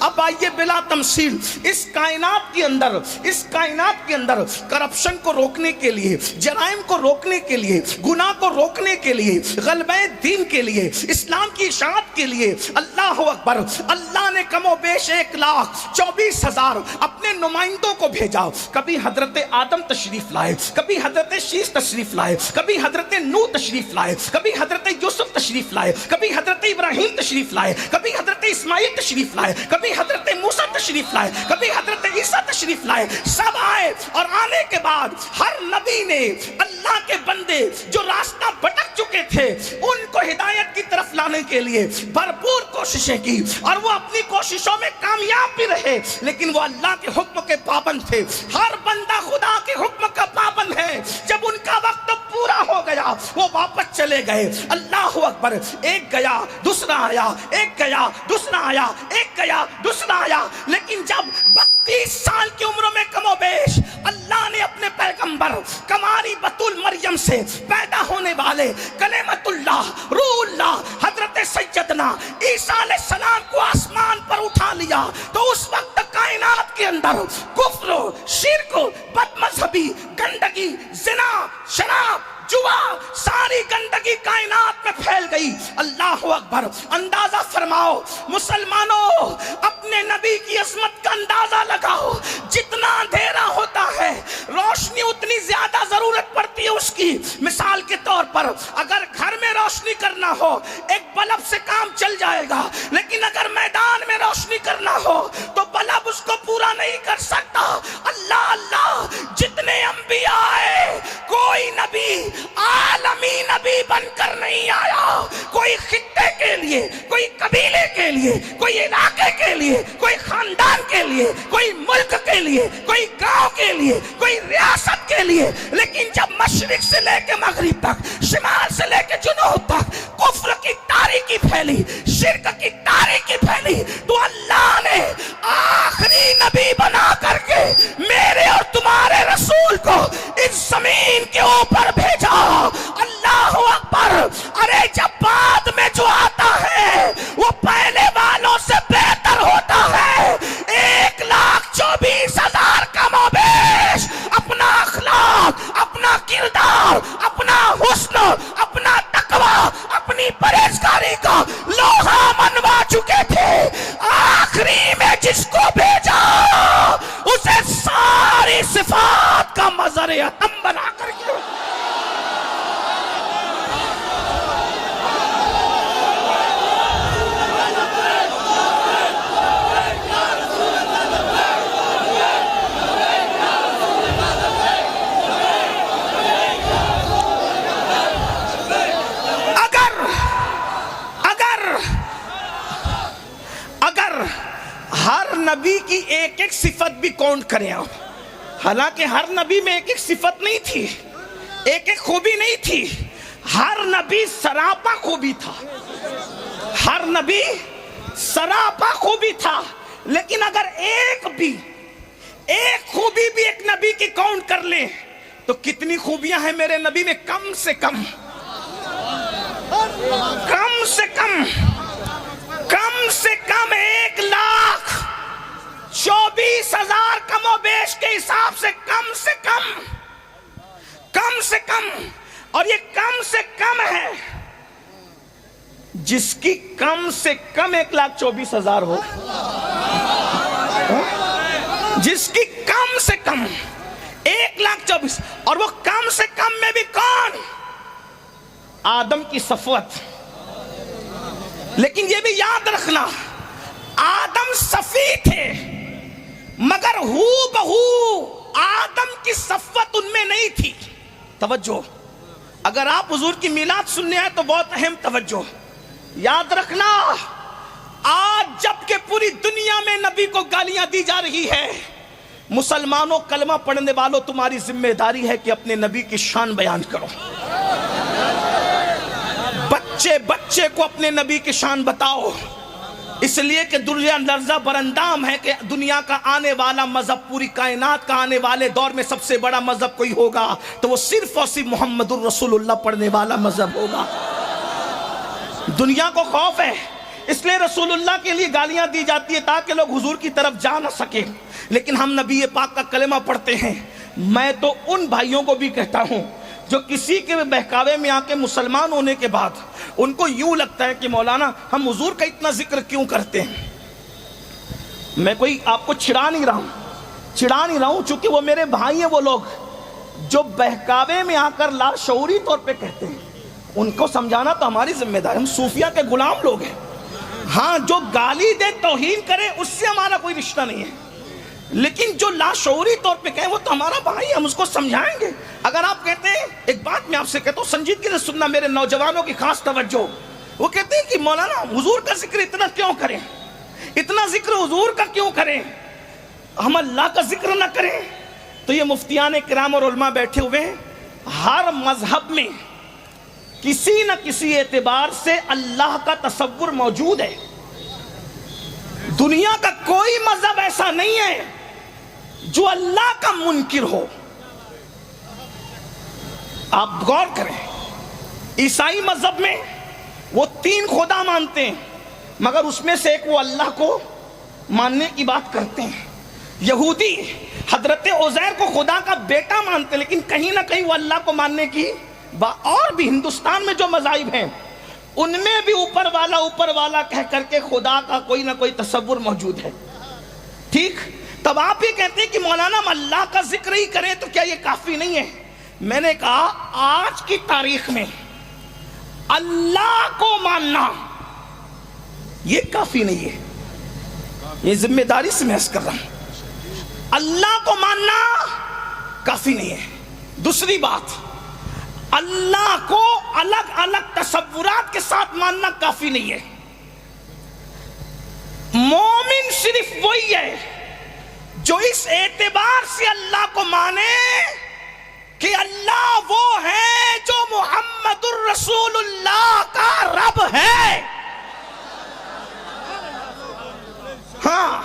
اب آئیے بلا تمثیل اس کائنات کے اندر کرپشن کو روکنے کے لیے، جرائم کو روکنے کے لیے، گناہ کو روکنے کے لیے، غلبہ دین کے لیے، اسلام کی اشاعت کے لیے، اللہ اکبر، اللہ نے کم و بیش 1,24,000 اپنے نمائندوں کو بھیجا۔ کبھی حضرت آدم تشریف لائے، کبھی حضرت شیش تشریف لائے، کبھی حضرت نوح تشریف لائے، کبھی حضرت یوسف تشریف لائے، کبھی حضرت ابراہیم تشریف لائے، کبھی حضرت اسماعیل تشریف لائے، کبھی حضرت موسیٰ تشریف لائے، کبھی حضرت عیسیٰ تشریف لائے۔ سب آئے اور آنے کے بعد ہر نبی نے اللہ کے بندے جو راستہ بھٹک چکے تھے ان کو ہدایت کی طرف لانے کے لیے بھرپور کوششیں کی، اور وہ اپنی کوششوں میں کامیاب بھی رہے، لیکن وہ اللہ کے حکم کے پابند تھے۔ ہر بندہ خدا کے حکم کا پابند ہے۔ جب ان کا وقت پورا ہو گیا وہ واپس چلے گئے۔ اللہ اکبر، ایک گیا دوسرا آیا، ایک گیا دوسرا آیا، ایک گیا دوسرا آیا، لیکن جب 32 سال کی عمر میں کم و بیش اللہ نے اپنے پیغمبر کماری بطول مریم سے پیدا ہونے والے کلمت اللہ روح اللہ حضرت سیدنا عیسیٰ علیہ السلام کو آسمان پر اٹھا لیا، تو اس وقت کائنات کے اندر کفر، شرک، بد مذہبی، گندگی، زنا، شراب، جوا، ساری گندگی کائنات میں پھیل گئی۔ اللہ اکبر، اندازہ فرماؤ مسلمانوں، اپنے نبی کی عظمت کا اندازہ لگاؤ۔ جتنا اندھیرا ہوتا ہے روشنی اتنی زیادہ ضرورت پڑتی ہے اس کی۔ مثال کے طور پر اگر گھر میں روشنی کرنا ہو ایک بلب سے کام چل جائے گا، لیکن اگر میدان میں روشنی کرنا ہو تو بلب اس کو پورا نہیں کر سکتا۔ اللہ اللہ، جتنے انبیاء آئے کوئی نبی عالمی نبی بن کر نہیں آیا۔ کوئی خطے کے لیے، کوئی قبیلے کے لیے، کوئی علاقے کے لیے، کوئی خاندان کے لیے، کوئی ملک کے لیے، کوئی گاؤں کے لیے، کوئی ریاست کے لیے، لیکن جب مشرق سے لے کے مغرب تک، شمال سے لے کے جنوب تک کفر کی تاریکی پھیلی، شرک کی تاریکی پھیلی، تو اللہ نے آخری نبی بنا کر کے میرے اور تمہارے رسول کو اس زمین کے اوپر بھیجا۔ اللہ اکبر، ارے جب بعد میں جو آتا ہے وہ پہلے والوں سے بہتر ہوتا ہے۔ 1,24,000 کم و بیش اپنا اخلاق، اپنا کردار، اپنا حسن، اپنا تقوی، اپنی پرہیزگاری کا لوہا منوا چکے تھے۔ آخری میں جس کو بھیجا اسے ساری صفات کا مظہر اتم بنا کر کے نبی کی ایک ایک صفت بھی کاؤنٹ کریں آپ، حالانکہ ہر نبی میں ایک ایک صفت نہیں تھی، ایک ایک خوبی نہیں تھی، ہر نبی سراپا خوبی تھا، ہر نبی سراپا خوبی تھا، لیکن اگر ایک خوبی بھی ایک نبی کی کاؤنٹ کر لیں تو کتنی خوبیاں ہیں میرے نبی میں؟ کم سے کم 1,24,000 کم و بیش کے حساب سے کم سے کم، اور یہ کم سے کم ہے جس کی کم سے کم 1,24,000 ہو، جس کی کم سے کم 1,24,000، اور وہ کم سے کم میں بھی کون؟ آدم کی صفوت۔ لیکن یہ بھی یاد رکھنا، آدم صفی تھے مگر ہو بہو آدم کی صفوت ان میں نہیں تھی۔ توجہ، اگر آپ حضور کی میلاد سننے آئے تو بہت اہم توجہ یاد رکھنا، آج جب کہ پوری دنیا میں نبی کو گالیاں دی جا رہی ہے، مسلمانوں کلمہ پڑھنے والوں تمہاری ذمہ داری ہے کہ اپنے نبی کی شان بیان کرو۔ بچے کو اپنے نبی کی شان بتاؤ، اس لیے کہ دنیا لرزہ برندام ہے کہ دنیا کا آنے والا مذہب، پوری کائنات کا آنے والے دور میں سب سے بڑا مذہب کوئی ہوگا تو وہ صرف اور صرف محمد الرسول اللہ پڑھنے والا مذہب ہوگا۔ دنیا کو خوف ہے اس لیے رسول اللہ کے لیے گالیاں دی جاتی ہے تاکہ لوگ حضور کی طرف جا نہ سکے، لیکن ہم نبی پاک کا کلمہ پڑھتے ہیں۔ میں تو ان بھائیوں کو بھی کہتا ہوں جو کسی کے بہکاوے میں آ کے مسلمان ہونے کے بعد ان کو یوں لگتا ہے کہ مولانا ہم حضور کا اتنا ذکر کیوں کرتے ہیں۔ میں کوئی آپ کو چڑھا نہیں رہا ہوں، چونکہ وہ میرے بھائی ہیں، وہ لوگ جو بہکاوے میں آ کر لاشعوری طور پہ کہتے ہیں، ان کو سمجھانا تو ہماری ذمہ داری، ہم صوفیہ کے غلام لوگ ہیں۔ ہاں جو گالی دے توہین کرے اس سے ہمارا کوئی رشتہ نہیں ہے، لیکن جو لاشعوری طور پہ کہیں وہ تو ہمارا بھائی ہے، ہم اس کو سمجھائیں گے۔ اگر آپ کہتے ہیں، ایک بات میں آپ سے کہتا ہوں سنجیدگی سے سننا، میرے نوجوانوں کی خاص توجہ، وہ کہتے ہیں کہ مولانا حضور کا ذکر اتنا کیوں کریں، اتنا ذکر حضور کا کیوں کریں، ہم اللہ کا ذکر نہ کریں؟ تو یہ مفتیان کرام اور علماء بیٹھے ہوئے ہیں، ہر مذہب میں کسی نہ کسی اعتبار سے اللہ کا تصور موجود ہے۔ دنیا کا کوئی مذہب ایسا نہیں ہے جو اللہ کا منکر ہو۔ آپ غور کریں، عیسائی مذہب میں وہ 3 خدا مانتے ہیں، مگر اس میں سے ایک وہ اللہ کو ماننے کی بات کرتے ہیں۔ یہودی حضرت عزیر کو خدا کا بیٹا مانتے ہیں، لیکن کہیں نہ کہیں وہ اللہ کو ماننے کی اور بھی ہندوستان میں جو مذاہب ہیں ان میں بھی اوپر والا کہہ کر کے خدا کا کوئی نہ کوئی تصور موجود ہے۔ ٹھیک، تب آپ یہ کہتے ہیں کہ مولانا ہم اللہ کا ذکر ہی کریں تو کیا یہ کافی نہیں ہے؟ میں نے کہا آج کی تاریخ میں اللہ کو ماننا یہ کافی نہیں ہے، یہ ذمہ داری سے میں عرض کر رہا ہوں، اللہ کو ماننا کافی نہیں ہے۔ دوسری بات، اللہ کو الگ الگ تصورات کے ساتھ ماننا کافی نہیں ہے۔ مومن صرف وہی ہے جو اس اعتبار سے اللہ کو مانے کہ اللہ وہ ہے جو محمد الرسول اللہ کا رب ہے۔ ہاں،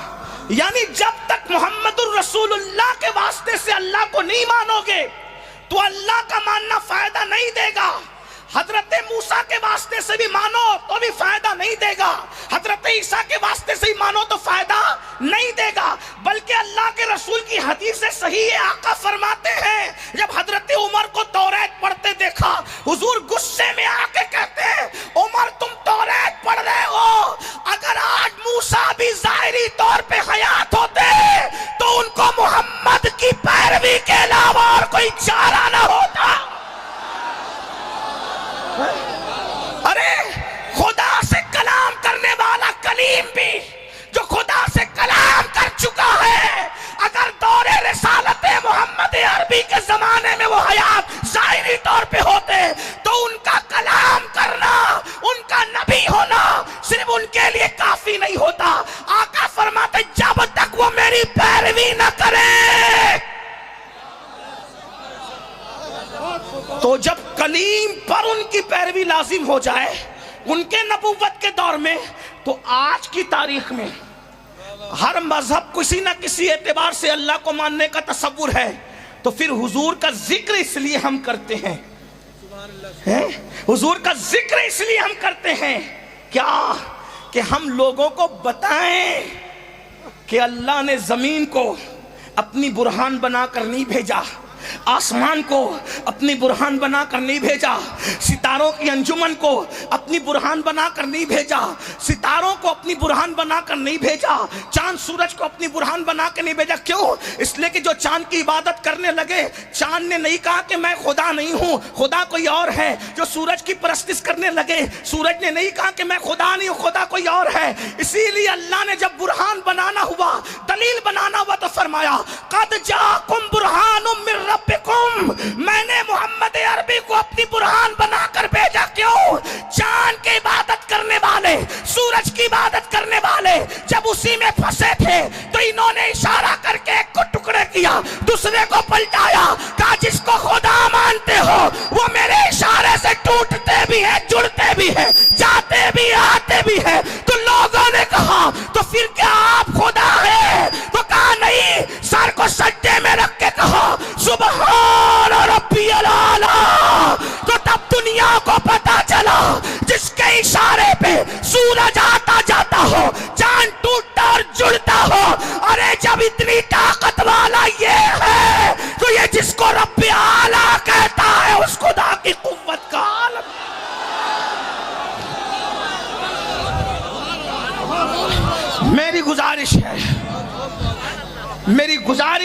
یعنی جب تک محمد الرسول اللہ کے واسطے سے اللہ کو نہیں مانو گے تو اللہ کا ماننا فائدہ نہیں دے گا۔ حضرت موسیٰ کے واسطے سے بھی مانو تو بھی فائدہ نہیں دے گا، حضرت عیسیٰ کے واسطے سے بھی مانو تو فائدہ نہیں دے گا، بلکہ اللہ کے رسول کی حدیث صحیح ہے، آقا فرماتے ہیں جب حضرت عمر کو توریت پڑھتے دیکھا، حضور غصے میں آ کے کہتے ہیں عمر تم توریت پڑھ رہے ہو، اگر آج موسیٰ بھی ظاہری طور پہ حیات ہوتے تو ان کو محمد کی پیروی کے علاوہ اور کوئی چارہ نہ ہوتا۔ ارے خدا سے کلام کرنے والا کلیم بھی جو خدا سے کلام کر چکا ہے، اگر دور رسالت محمد عربی کے زمانے میں وہ حیات ظاہری طور پہ ہوتے تو ان کا کلام کرنا، ان کا نبی ہونا صرف ان کے لیے کافی نہیں ہوتا۔ آقا فرماتے جب تک وہ میری پیروی نہ کریں، تو جب کلیم پر ان کی پیروی لازم ہو جائے ان کے نبوت کے دور میں، تو آج کی تاریخ میں ہر مذہب کسی نہ کسی اعتبار سے اللہ کو ماننے کا تصور ہے، تو پھر حضور کا ذکر اس لیے ہم کرتے ہیں، حضور کا ذکر اس لیے ہم کرتے ہیں کیا کہ ہم لوگوں کو بتائیں کہ اللہ نے زمین کو اپنی برہان بنا کر نہیں بھیجا، آسمان کو اپنی برہان بنا کر نہیں بھیجا، ستاروں کی انجمن کو اپنی برہان بنا کر نہیں بھیجا، ستاروں کو اپنی برہان بنا کر نہیں بھیجا، چاند سورج کو اپنی برہان بنا کر نہیں بھیجا۔ کیوں؟ اس لیے کہ جو چاند کی عبادت کرنے لگے، چاند نے نہیں کہا کہ میں خدا نہیں ہوں، خدا کوئی اور ہے۔ جو سورج کی پرستش کرنے لگے، سورج نے نہیں کہا کہ میں خدا نہیں ہوں، خدا کوئی اور ہے۔ اسی لیے اللہ نے جب برہان بنانا ہوا، دلیل بنانا ہوا، تو فرمایا قد جاءکم برہان من ربکم، میں نے محمد عربی کو اپنی برہان بنا کر بھیجا۔ کیوں؟ چاند کی عبادت کرنے والے، سورج کی عبادت کرنے والے جب اسی میں پھنسے تھے تو انہوں نے اشارہ کر کے ایک کو ٹکڑے کیا، دوسرے کو پلٹایا، کہا جس کو خدا مانتے ہو وہ میرے اشارے سے ٹوٹتے بھی ہے، جڑتے بھی ہے، جاتے بھی آتے بھی ہے۔ تو لوگوں نے کہا تو پھر کیا آپ خدا ہے؟ تو کہا نہیں، سر کو سجدے میں رکھ کے کہا سبحان ربی الاعلیٰ۔ تو تب دنیا کو پتا چلا جس کے اشارے پہ سورج آتا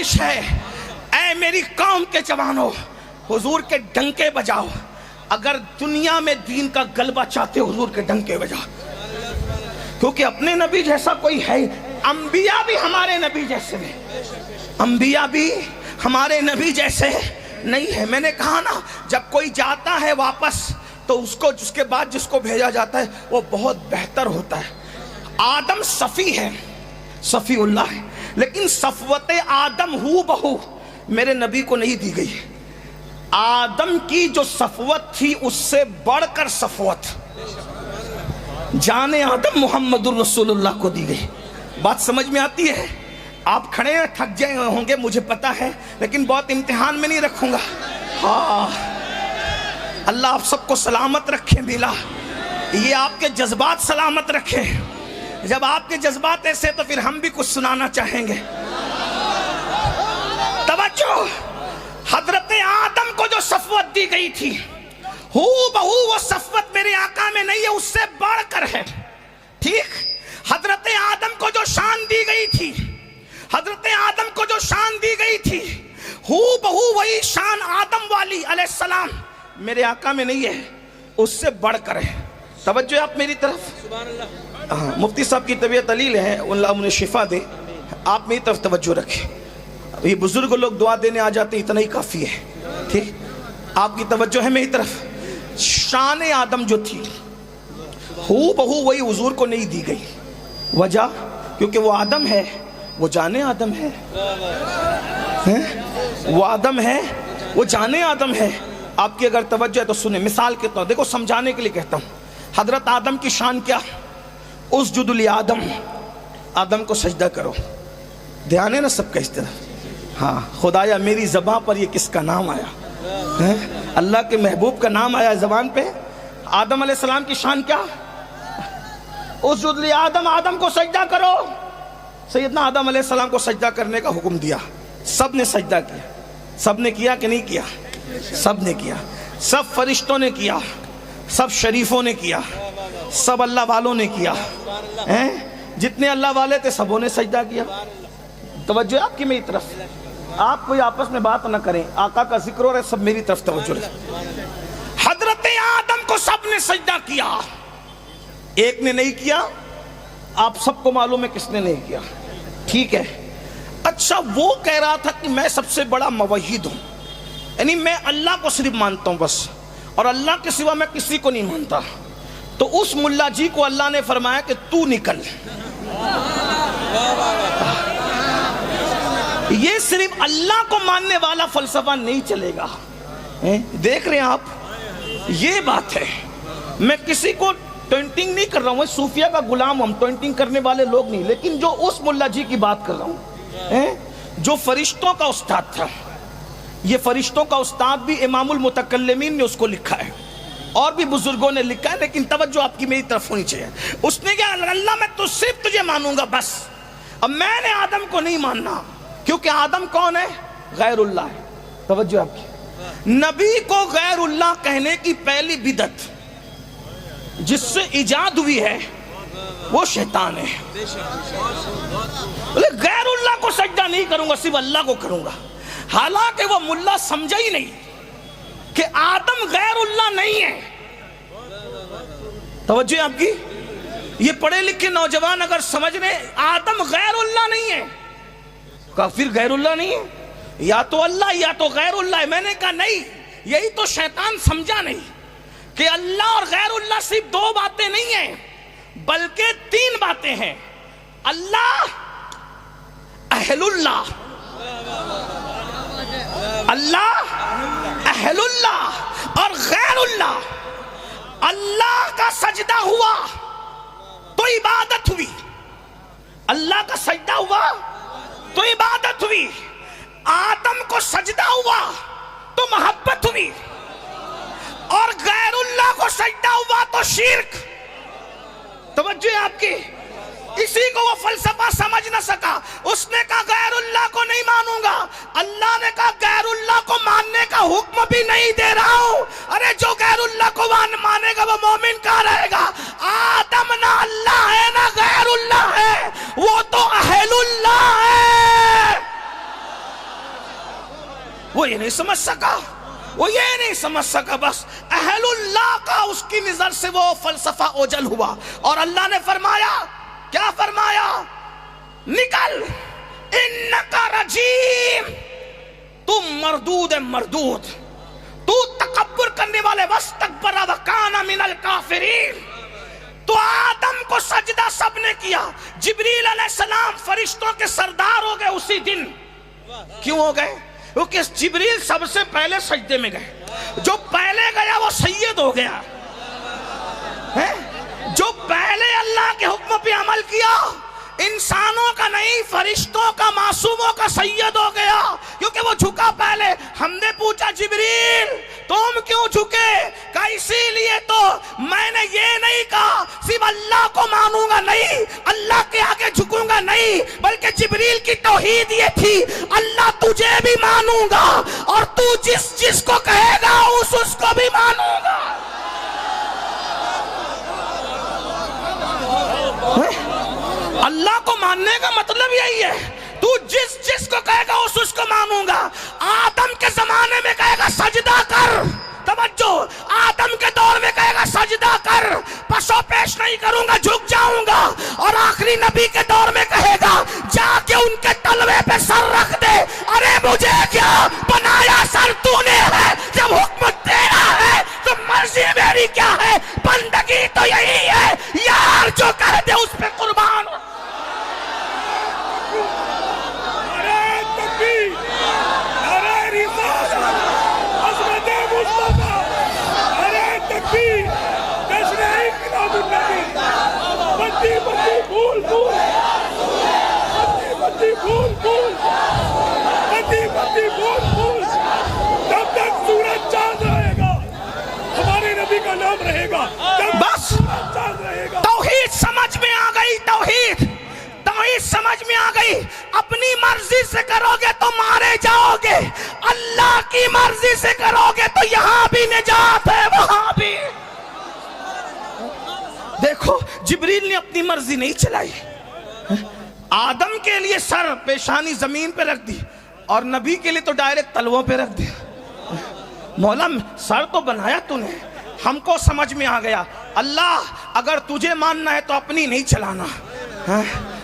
فرمائش ہے، اے میری قوم کے جوانوں، حضور کے ڈنکے بجاؤ۔ اگر دنیا میں دین کا غلبہ چاہتے ہو، حضور کے ڈنکے بجاؤ، کیونکہ اپنے نبی جیسا کوئی ہے۔ انبیاء بھی ہمارے نبی جیسے ہیں، انبیاء بھی ہمارے نبی جیسے نہیں ہے۔ میں نے کہا نا، جب کوئی جاتا ہے واپس تو اس کے بعد جس کو بھیجا جاتا ہے وہ بہت بہتر ہوتا ہے۔ آدم صفی ہے، صفی اللہ ہے، لیکن صفوت آدم ہو بہو میرے نبی کو نہیں دی گئی۔ آدم کی جو صفوت تھی اس سے بڑھ کر صفوت جان آدم محمد الرسول اللہ کو دی گئی۔ بات سمجھ میں آتی ہے؟ آپ کھڑے ہیں، تھک جائے ہوں گے مجھے پتا ہے، لیکن بہت امتحان میں نہیں رکھوں گا۔ ہاں، اللہ آپ سب کو سلامت رکھے، بلا یہ آپ کے جذبات سلامت رکھے۔ جب آپ کے جذبات ایسے تو پھر ہم بھی کچھ سنانا چاہیں گے۔ توجہ، حضرت آدم کو جو صفوت دی گئی تھی، ہو بہو وہ صفوت میرے آقا میں نہیں ہے، اس سے بڑھ کر ہے۔ ٹھیک، حضرت آدم کو جو شان دی گئی تھی، حضرت آدم کو جو شان دی گئی تھی، ہو بہو وہی شان آدم والی علیہ السلام میرے آقا میں نہیں ہے، اس سے بڑھ کر ہے۔ توجہ آپ میری طرف۔ مفتی صاحب کی طبیعت علیل ہے، اللہ انہیں شفا دے، آپ میری طرف توجہ رکھیں۔ یہ بزرگ لوگ دعا دینے آ جاتے ہیں، اتنا ہی کافی ہے۔ ٹھیک، آپ کی توجہ ہے میری طرف۔ شان آدم جو تھی ہو بہو وہی حضور کو نہیں دی گئی۔ وجہ، کیونکہ وہ آدم ہے، وہ جانے آدم ہے، وہ آدم ہے، وہ جانے آدم ہے۔ آپ کی اگر توجہ ہے تو سنیں، مثال کے طور دیکھو، سمجھانے کے لیے کہتا ہوں۔ حضرت آدم کی شان کیا؟ اسجد لآدم، آدم کو سجدہ کرو۔ دھیان ہے نا سب کا اس طرح؟ ہاں، خدایا میری زبان پر یہ کس کا نام آیا؟ اللہ کے محبوب کا نام آیا زبان پہ۔ آدم علیہ السلام کی شان کیا؟ اسجد لآدم، آدم کو سجدہ کرو۔ سیدنا آدم علیہ السلام کو سجدہ کرنے کا حکم دیا، سب نے سجدہ کیا۔ سب نے کیا کہ نہیں کیا؟ سب نے کیا، سب فرشتوں نے کیا، سب شریفوں نے کیا، سب اللہ والوں نے کیا۔ جتنے اللہ والے تھے سبوں نے سجدہ کیا۔ توجہ آپ کی میری طرف، آپ کوئی آپس میں بات نہ کریں، آقا کا ذکر ہو رہا ہے، سب میری طرف توجہ رکھیں۔ حضرت آدم کو سب نے سجدہ کیا، ایک نے نہیں کیا، آپ سب کو معلوم ہے کس نے نہیں کیا۔ ٹھیک ہے، اچھا وہ کہہ رہا تھا کہ میں سب سے بڑا موحد ہوں، یعنی میں اللہ کو صرف مانتا ہوں بس، اور اللہ کے سوا میں کسی کو نہیں مانتا۔ تو اس ملا جی کو اللہ نے فرمایا کہ تو نکل۔ یہ صرف اللہ کو ماننے والا فلسفہ نہیں چلے گا۔ دیکھ رہے ہیں آپ، یہ بات ہے، میں کسی کو ٹوینٹنگ نہیں کر رہا ہوں، صوفیہ کا غلام، ہم ٹوینٹنگ کرنے والے لوگ نہیں، لیکن جو اس ملا جی کی بات کر رہا ہوں، جو فرشتوں کا استاد تھا، یہ فرشتوں کا استاد بھی امام المتکلمین نے اس کو لکھا ہے، اور بھی بزرگوں نے لکھا ہے، لیکن توجہ آپ کی میری طرف ہونی چاہیے۔ اس نے کہا اللہ میں تو صرف تجھے مانوں گا بس، اب میں نے آدم کو نہیں ماننا، کیونکہ آدم کون ہے؟ غیر اللہ ہے۔ توجہ آپ کی، نبی کو غیر اللہ کہنے کی پہلی بدعت جس سے ایجاد ہوئی ہے وہ شیطان ہے۔ غیر اللہ کو سجدہ نہیں کروں گا، صرف اللہ کو کروں گا، حالانکہ وہ ملا سمجھا ہی نہیں کہ آدم غیر اللہ نہیں ہے۔ توجہ آپ کی، یہ پڑھے لکھے نوجوان اگر سمجھ رہے آدم غیر اللہ نہیں ہے، کافر غیر اللہ نہیں ہے، یا تو اللہ یا تو غیر اللہ ہے۔ میں نے کہا نہیں، یہی تو شیطان سمجھا نہیں کہ اللہ اور غیر اللہ صرف دو باتیں نہیں ہیں بلکہ تین باتیں ہیں۔ اللہ، اہل اللہ، اللہ، اہل اللہ اور غیر اللہ۔ اللہ کا سجدہ ہوا تو عبادت ہوئی، اللہ کا سجدہ ہوا تو عبادت ہوئی، آدم کو سجدہ ہوا تو محبت ہوئی، اور غیر اللہ کو سجدہ ہوا تو شرک۔ توجہ آپ کی، اسی کو وہ فلسفہ سمجھ نہ سکا، اس نے کہا غیر اللہ کو نہیں مانوں گا، اللہ نے کہا غیر اللہ کو ماننے کا حکم بھی نہیں دے رہا ہوں۔ ارے جو غیر اللہ کو مانے گا وہ مومن کہاں رہے گا؟ آدم نہ اللہ ہے نہ غیر اللہ ہے، وہ تو اہل اللہ ہے۔ وہ یہ نہیں سمجھ سکا، وہ یہ نہیں سمجھ سکا، بس اہل اللہ کا اس کی نظر سے وہ فلسفہ اوجل ہوا، اور اللہ نے فرمایا، کیا فرمایا؟ نکل، انکا رجیم، تم مردود مردود، تو تکبر کرنے والے، واستکبر وکان من الکافرین۔ تو آدم کو سجدہ سب نے کیا، جبریل علیہ السلام فرشتوں کے سردار ہو گئے اسی دن۔ کیوں ہو گئے؟ کیونکہ جبریل سب سے پہلے سجدے میں گئے، جو پہلے گیا وہ سید ہو گیا، جو پہلے اللہ کے حکم پہ عمل کیا، انسانوں کا نہیں فرشتوں کا، معصوموں کا سید ہو گیا، کیونکہ وہ جھکا پہلے۔ ہم نے پوچھا جبریل تم کیوں جھکے؟ کہا اسی لیے تو میں نے یہ نہیں کہا صرف اللہ کو مانوں گا نہیں، اللہ کے آگے جھکوں گا نہیں، بلکہ جبریل کی توحید یہ تھی، اللہ تجھے بھی مانوں گا اور تو جس کو کہے گا اس کو بھی مانوں گا۔ اللہ کو ماننے کا مطلب یہی ہے، تو جس کو کہے گا اس کو مانوں گا۔ آدم کے زمانے میں کہے گا سجدہ کر، توجہ، آدم کے دور میں کہے گا سجدہ کر، پسو پیش نہیں کروں گا، جھک جاؤں گا، اور آخری نبی کے دور میں کہے گا جا کے ان کے تلوے پہ سر رکھ دے۔ ارے مجھے کیا بنایا سر تو نے ہے، جب حکم تیرا ہے تو مرضی میری کیا ہے، بندگی تو یہی ہے، یار جو کہہ دے اس پہ قربان۔ جب تک سورج چاند رہے گا ہمارے نبی کا نام رہے گا، بس توحید سمجھ میں آ گئی، توحید سمجھ میں آ گئی۔ اپنی مرضی سے کرو گے تو مارے جاؤ گے، اللہ کی مرضی سے کرو گے تو یہاں بھی نجات ہے وہاں بھی۔ دیکھو جبریل نے اپنی مرضی نہیں چلائی، آدم کے لیے سر پیشانی زمین پہ رکھ دی، اور نبی کے لیے تو ڈائریکٹ تلووں پہ رکھ دیا۔ مولا سر تو بنایا تو نے، ہم کو سمجھ میں آ گیا، اللہ اگر تجھے ماننا ہے تو اپنی نہیں چلانا،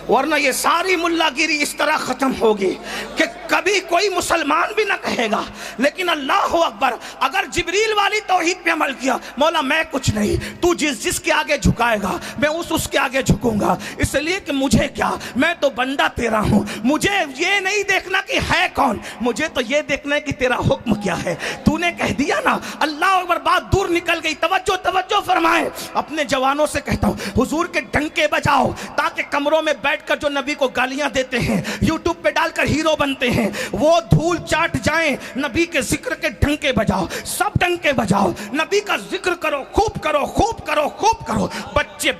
ورنہ یہ ساری ملا گیری اس طرح ختم ہوگی کہ کبھی کوئی مسلمان بھی نہ کہے گا۔ لیکن اللہ اکبر، اگر جبریل والی توحید پہ عمل کیا، مولا میں کچھ نہیں، تو جس کے آگے جھکائے گا میں اس کے آگے جھکوں گا، اس لیے کہ مجھے کیا، میں تو بندہ تیرا ہوں، مجھے یہ نہیں دیکھنا کہ ہے کون، مجھے تو یہ دیکھنا ہے کہ تیرا حکم کیا ہے۔ تو نے کہہ دیا نا، اللہ اکبر، بات دور نکل گئی۔ توجہ فرمائیں، اپنے جوانوں سے کہتا ہوں حضور کے ڈنکے بجاؤ، تاکہ کمروں میں بیٹھ کر جو نبی کو گالیاں دیتے ہیں، یوٹیوب پہ ڈال کر ہیرو بنتے ہیں، وہ دھول چاٹ جائیں۔ نبی کے ذکر کے ڈنکے بجاؤ، سب ڈنکے بجاؤ، نبی کا ذکر کرو، خوب کرو، خوب کرو، خوب کرو۔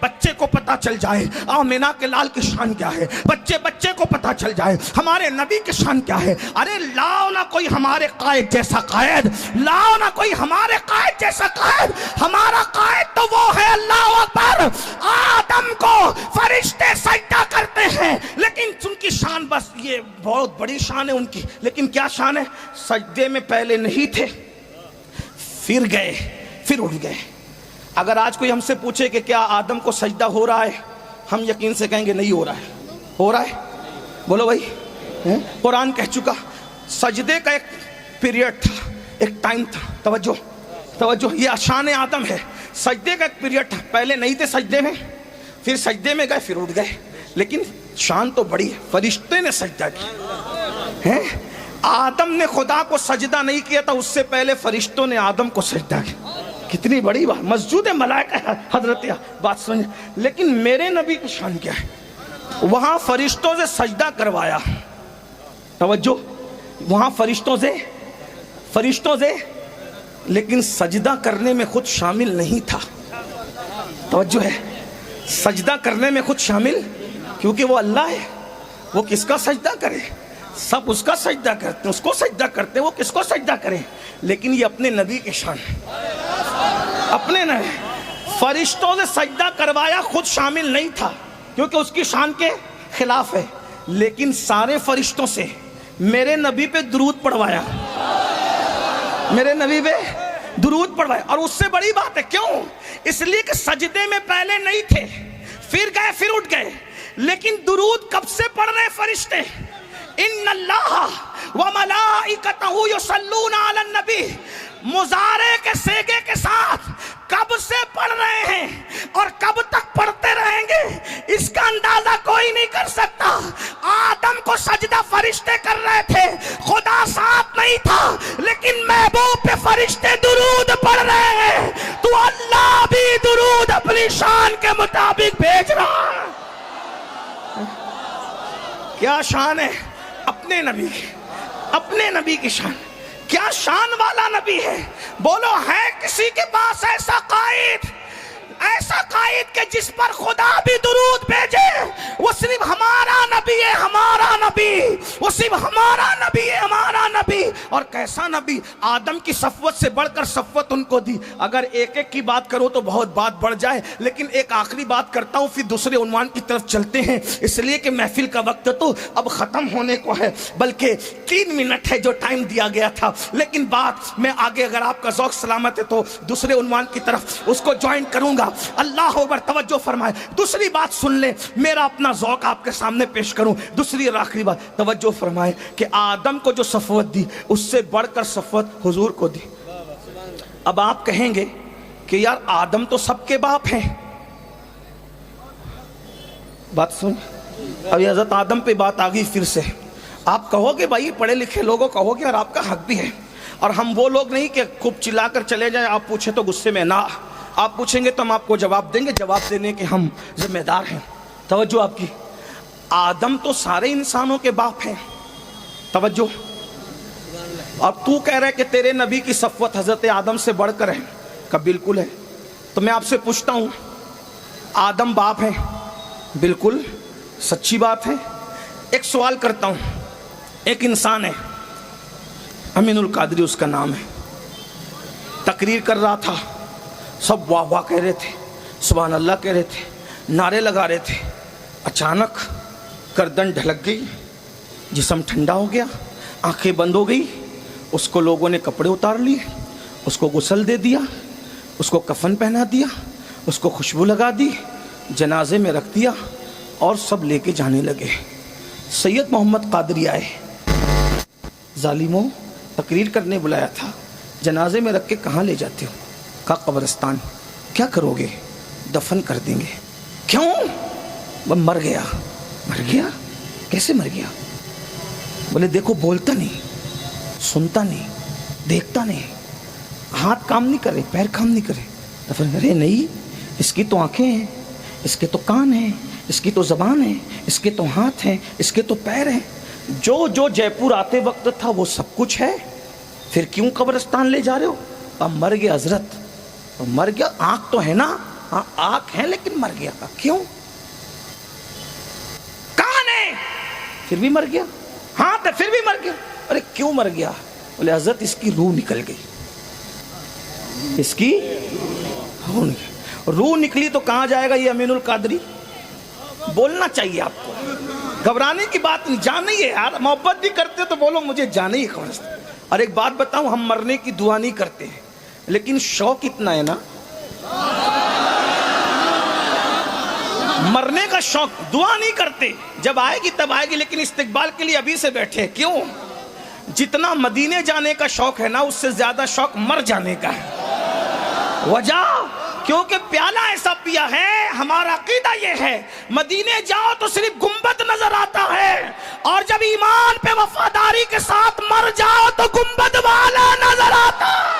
بچے کو پتا چل جائے آمینہ کے لال کی شان کیا ہے، بچے کو پتا چل جائے ہمارے نبی کی شان کیا ہے۔ ارے لاؤ نہ کوئی ہمارے قائد جیسا قائد، لاؤ نہ کوئی ہمارے قائد جیسا قائد، ہمارا قائد تو وہ ہے۔ اللہ اکبر، آدم کو فرشتے سجدہ کرتے ہیں، لیکن ان کی شان، بس یہ بہت بڑی شان ہے ان کی، لیکن کیا شان ہے؟ سجدے میں پہلے نہیں تھے، پھر گئے، پھر اٹھ گئے۔ اگر آج کوئی ہم سے پوچھے کہ کیا آدم کو سجدہ ہو رہا ہے، ہم یقین سے کہیں گے نہیں ہو رہا ہے۔ ہو رہا ہے؟ بولو بھائی، قرآن کہہ چکا سجدے کا ایک پیریڈ تھا، ایک ٹائم تھا۔ توجہ، یہ شان آدم ہے، سجدے کا ایک پیریڈ تھا، پہلے نہیں تھے سجدے میں، پھر سجدے میں گئے، پھر اٹھ گئے، لیکن شان تو بڑی ہے، فرشتے نے سجدہ کیا۔ آدم نے خدا کو سجدہ نہیں کیا تھا، اس سے پہلے فرشتوں نے آدم کو سجدہ کیا۔ کتنی بڑی بات، مسجود ملائکہ ہے حضرت، بات سمجھ۔ لیکن میرے نبی کی شان کیا ہے؟ وہاں فرشتوں سے سجدہ کروایا، توجہ، وہاں فرشتوں سے، لیکن سجدہ کرنے میں خود شامل نہیں تھا۔ توجہ ہے، سجدہ کرنے میں خود شامل، کیونکہ وہ اللہ ہے، وہ کس کا سجدہ کرے؟ سب اس کا سجدہ کرتے ہیں، اس کو سجدہ کرتے ہیں، وہ کس کو سجدہ کریں؟ لیکن یہ اپنے نبی کی شان، اپنے نبی، فرشتوں سے سجدہ کروایا، خود شامل نہیں تھا کیونکہ اس کی شان کے خلاف ہے، لیکن سارے فرشتوں سے میرے نبی پہ درود پڑھوایا۔ میرے نبی پہ درود پڑھوائے. اور اس سے بڑی بات ہے, کیوں؟ اس لیے کہ سجدے میں پہلے نہیں تھے, پھر گئے, پھر اٹھ گئے, لیکن درود کب سے پڑھ رہے فرشتے؟ ان اللہ وملائکتہ یصلون علی النبی, مضارع کے صیغے کے ساتھ کب سے پڑھ رہے ہیں اور کب تک پڑھتے رہیں گے اس کا اندازہ کوئی نہیں کر سکتا. آدم کو سجدہ فرشتے کر رہے تھے, خدا ساتھ نہیں تھا, لیکن محبوب پہ فرشتے درود پڑھ رہے ہیں, تو اللہ بھی درود اپنی شان کے مطابق بھیج رہا ہے. کیا شان ہے اپنے نبی کی, اپنے نبی کی شان, کیا شان والا نبی ہے. بولو ہے کسی کے پاس ایسا قائد, ایسا قائد کہ جس پر خدا بھی درود بھیجے؟ وہ صرف ہمارا نبی ہے, ہمارا نبی, وہ صرف ہمارا نبی ہے, ہمارا نبی. اور کیسا نبی, آدم کی صفوت سے بڑھ کر صفوت ان کو دی. اگر ایک ایک کی بات کرو تو بہت بات بڑھ جائے, لیکن ایک آخری بات کرتا ہوں, پھر دوسرے عنوان کی طرف چلتے ہیں, اس لیے کہ محفل کا وقت تو اب ختم ہونے کو ہے, بلکہ 3 منٹ ہے جو ٹائم دیا گیا تھا. لیکن بات میں آگے, اگر آپ کا ذوق سلامت ہے تو دوسرے عنوان کی طرف اس کو جوائن کروں گا. اللہ اکبر, توجہ فرمائے. دوسری بات سن لیں, میرا اپنا ذوق آپ کے سامنے پیش کروں. دوسری اور آخری بات توجہ فرمائے کہ آدم کو جو صفوت دی اس سے بڑھ کر صفوت حضور کو دی. اب آپ کہیں گے کہ یار آدم تو سب کے باپ ہیں. بات سن, اب حضرت آدم پہ بات آ گئی پھر سے. آپ کہو گے بھائی پڑھے لکھے لوگوں کہو گے, اور آپ کا حق بھی ہے, اور ہم وہ لوگ نہیں کہ خوب چلا کر چلے جائیں, آپ پوچھیں تو غصے میں نہ, آپ پوچھیں گے تو ہم آپ کو جواب دیں گے, جواب دینے کے ہم ذمہ دار ہیں. توجہ آپ کی, آدم تو سارے انسانوں کے باپ ہیں. توجہ, اور تو کہہ رہے کہ تیرے نبی کی صفوت حضرت آدم سے بڑھ کر ہے, کہ بالکل ہے. تو میں آپ سے پوچھتا ہوں, آدم باپ ہیں؟ بالکل سچی بات ہے. ایک سوال کرتا ہوں, ایک انسان ہے, امین القادری اس کا نام ہے, تقریر کر رہا تھا, سب واہ واہ کہہ رہے تھے, سبحان اللہ کہہ رہے تھے, نعرے لگا رہے تھے. اچانک گردن ڈھلک گئی, جسم ٹھنڈا ہو گیا, آنکھیں بند ہو گئی. اس کو لوگوں نے کپڑے اتار لیے, اس کو غسل دے دیا, اس کو کفن پہنا دیا, اس کو خوشبو لگا دی, جنازے میں رکھ دیا, اور سب لے کے جانے لگے. سید محمد قادری آئے, ظالموں تقریر کرنے بلایا تھا, جنازے میں رکھ کے کہاں لے جاتے ہو؟ کہا قبرستان. کیا کرو گے؟ دفن کر دیں گے. کیوں؟ وہ مر گیا. مر گیا؟ کیسے مر گیا؟ بولے دیکھو بولتا نہیں, سنتا نہیں, دیکھتا نہیں, ہاتھ کام نہیں کرے, پیر کام نہیں کرے. دفن کرے نہیں, اس کی تو آنکھیں ہیں, اس کے تو کان ہیں, اس کی تو زبان ہے, اس کے تو ہاتھ ہیں, اس کے تو پیر ہیں. جو جے پور آتے وقت تھا وہ سب کچھ ہے, پھر کیوں قبرستان لے جا رہے ہو؟ اب مر گیا حضرت, مر گیا. آنکھ تو ہے نا, ہاں آنکھ ہے لیکن مر گیا. کیوں؟ کان ہے پھر بھی مر گیا, ہاتھ ہے پھر بھی مر گیا. ارے کیوں مر گیا؟ بولے حضرت اس کی روح نکل گئی. اس کی روح نکلی تو کہاں جائے گا یہ امین القادری؟ بولنا چاہیے آپ کو, گھبرانے کی بات نہیں. جانا ہی ہے یار, محبت بھی کرتے تو بولو مجھے جانا ہی ہے. اور ایک بات بتاؤں, ہم مرنے کی دعا نہیں کرتے ہیں, لیکن شوق اتنا ہے نا, مرنے کا شوق. دعا نہیں کرتے, جب آئے گی تب آئے گی, لیکن استقبال کے لیے ابھی سے بیٹھے. کیوں؟ جتنا مدینے جانے کا شوق ہے نا, اس سے زیادہ شوق مر جانے کا ہے. وجہ کیونکہ پیالہ ایسا پیا ہے. ہمارا عقیدہ یہ ہے, مدینے جاؤ تو صرف گنبد نظر آتا ہے, اور جب ایمان پہ وفاداری کے ساتھ مر جاؤ تو گنبد والا نظر آتا ہے.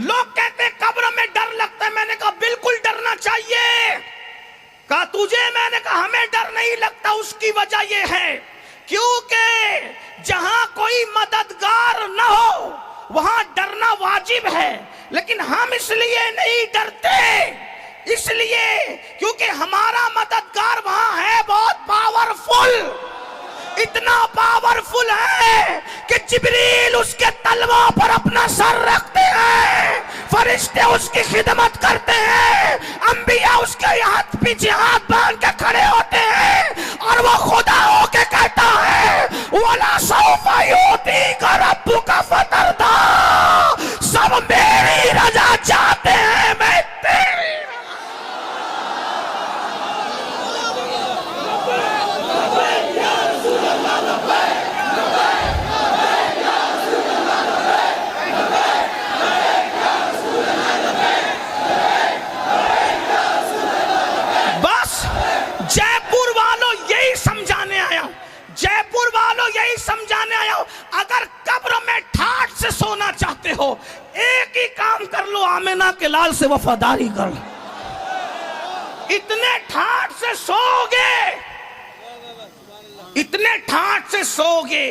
لوگ کہتے قبر میں ڈر لگتا ہے. میں نے کہا بالکل ڈرنا چاہیے. کہا تجھے؟ میں نے کہا ہمیں ڈر نہیں لگتا. اس کی وجہ یہ ہے کیونکہ جہاں کوئی مددگار نہ ہو وہاں ڈرنا واجب ہے, لیکن ہم اس لیے نہیں ڈرتے, اس لیے کیونکہ کیونکہ ہمارا مددگار وہاں ہے بہت پاورفل، اتنا پاورفل ہے کہ جبریل اس کے تلووں پر اپنا سر رکھتے ہیں، فرشتے اس کی خدمت کرتے ہیں، انبیاء اس کے ہاتھ پیچھے ہاتھ باندھ کے کھڑے ہوتے ہیں، اور وہ خدا ہو کے کہتا ہے وَلَا سَوْفَ يُعْطِيكَ رَبُّكَ فَتَرْضَىٰ، سب میری رضا چاہتے ہیں، میں تیری سمجھانے آیا ہوں، اگر قبر میں ٹھاٹ سے سونا چاہتے ہو ایک ہی کام کر لو، آمنہ کے لال سے وفاداری کر لو، اتنے ٹھاٹ سے سو گے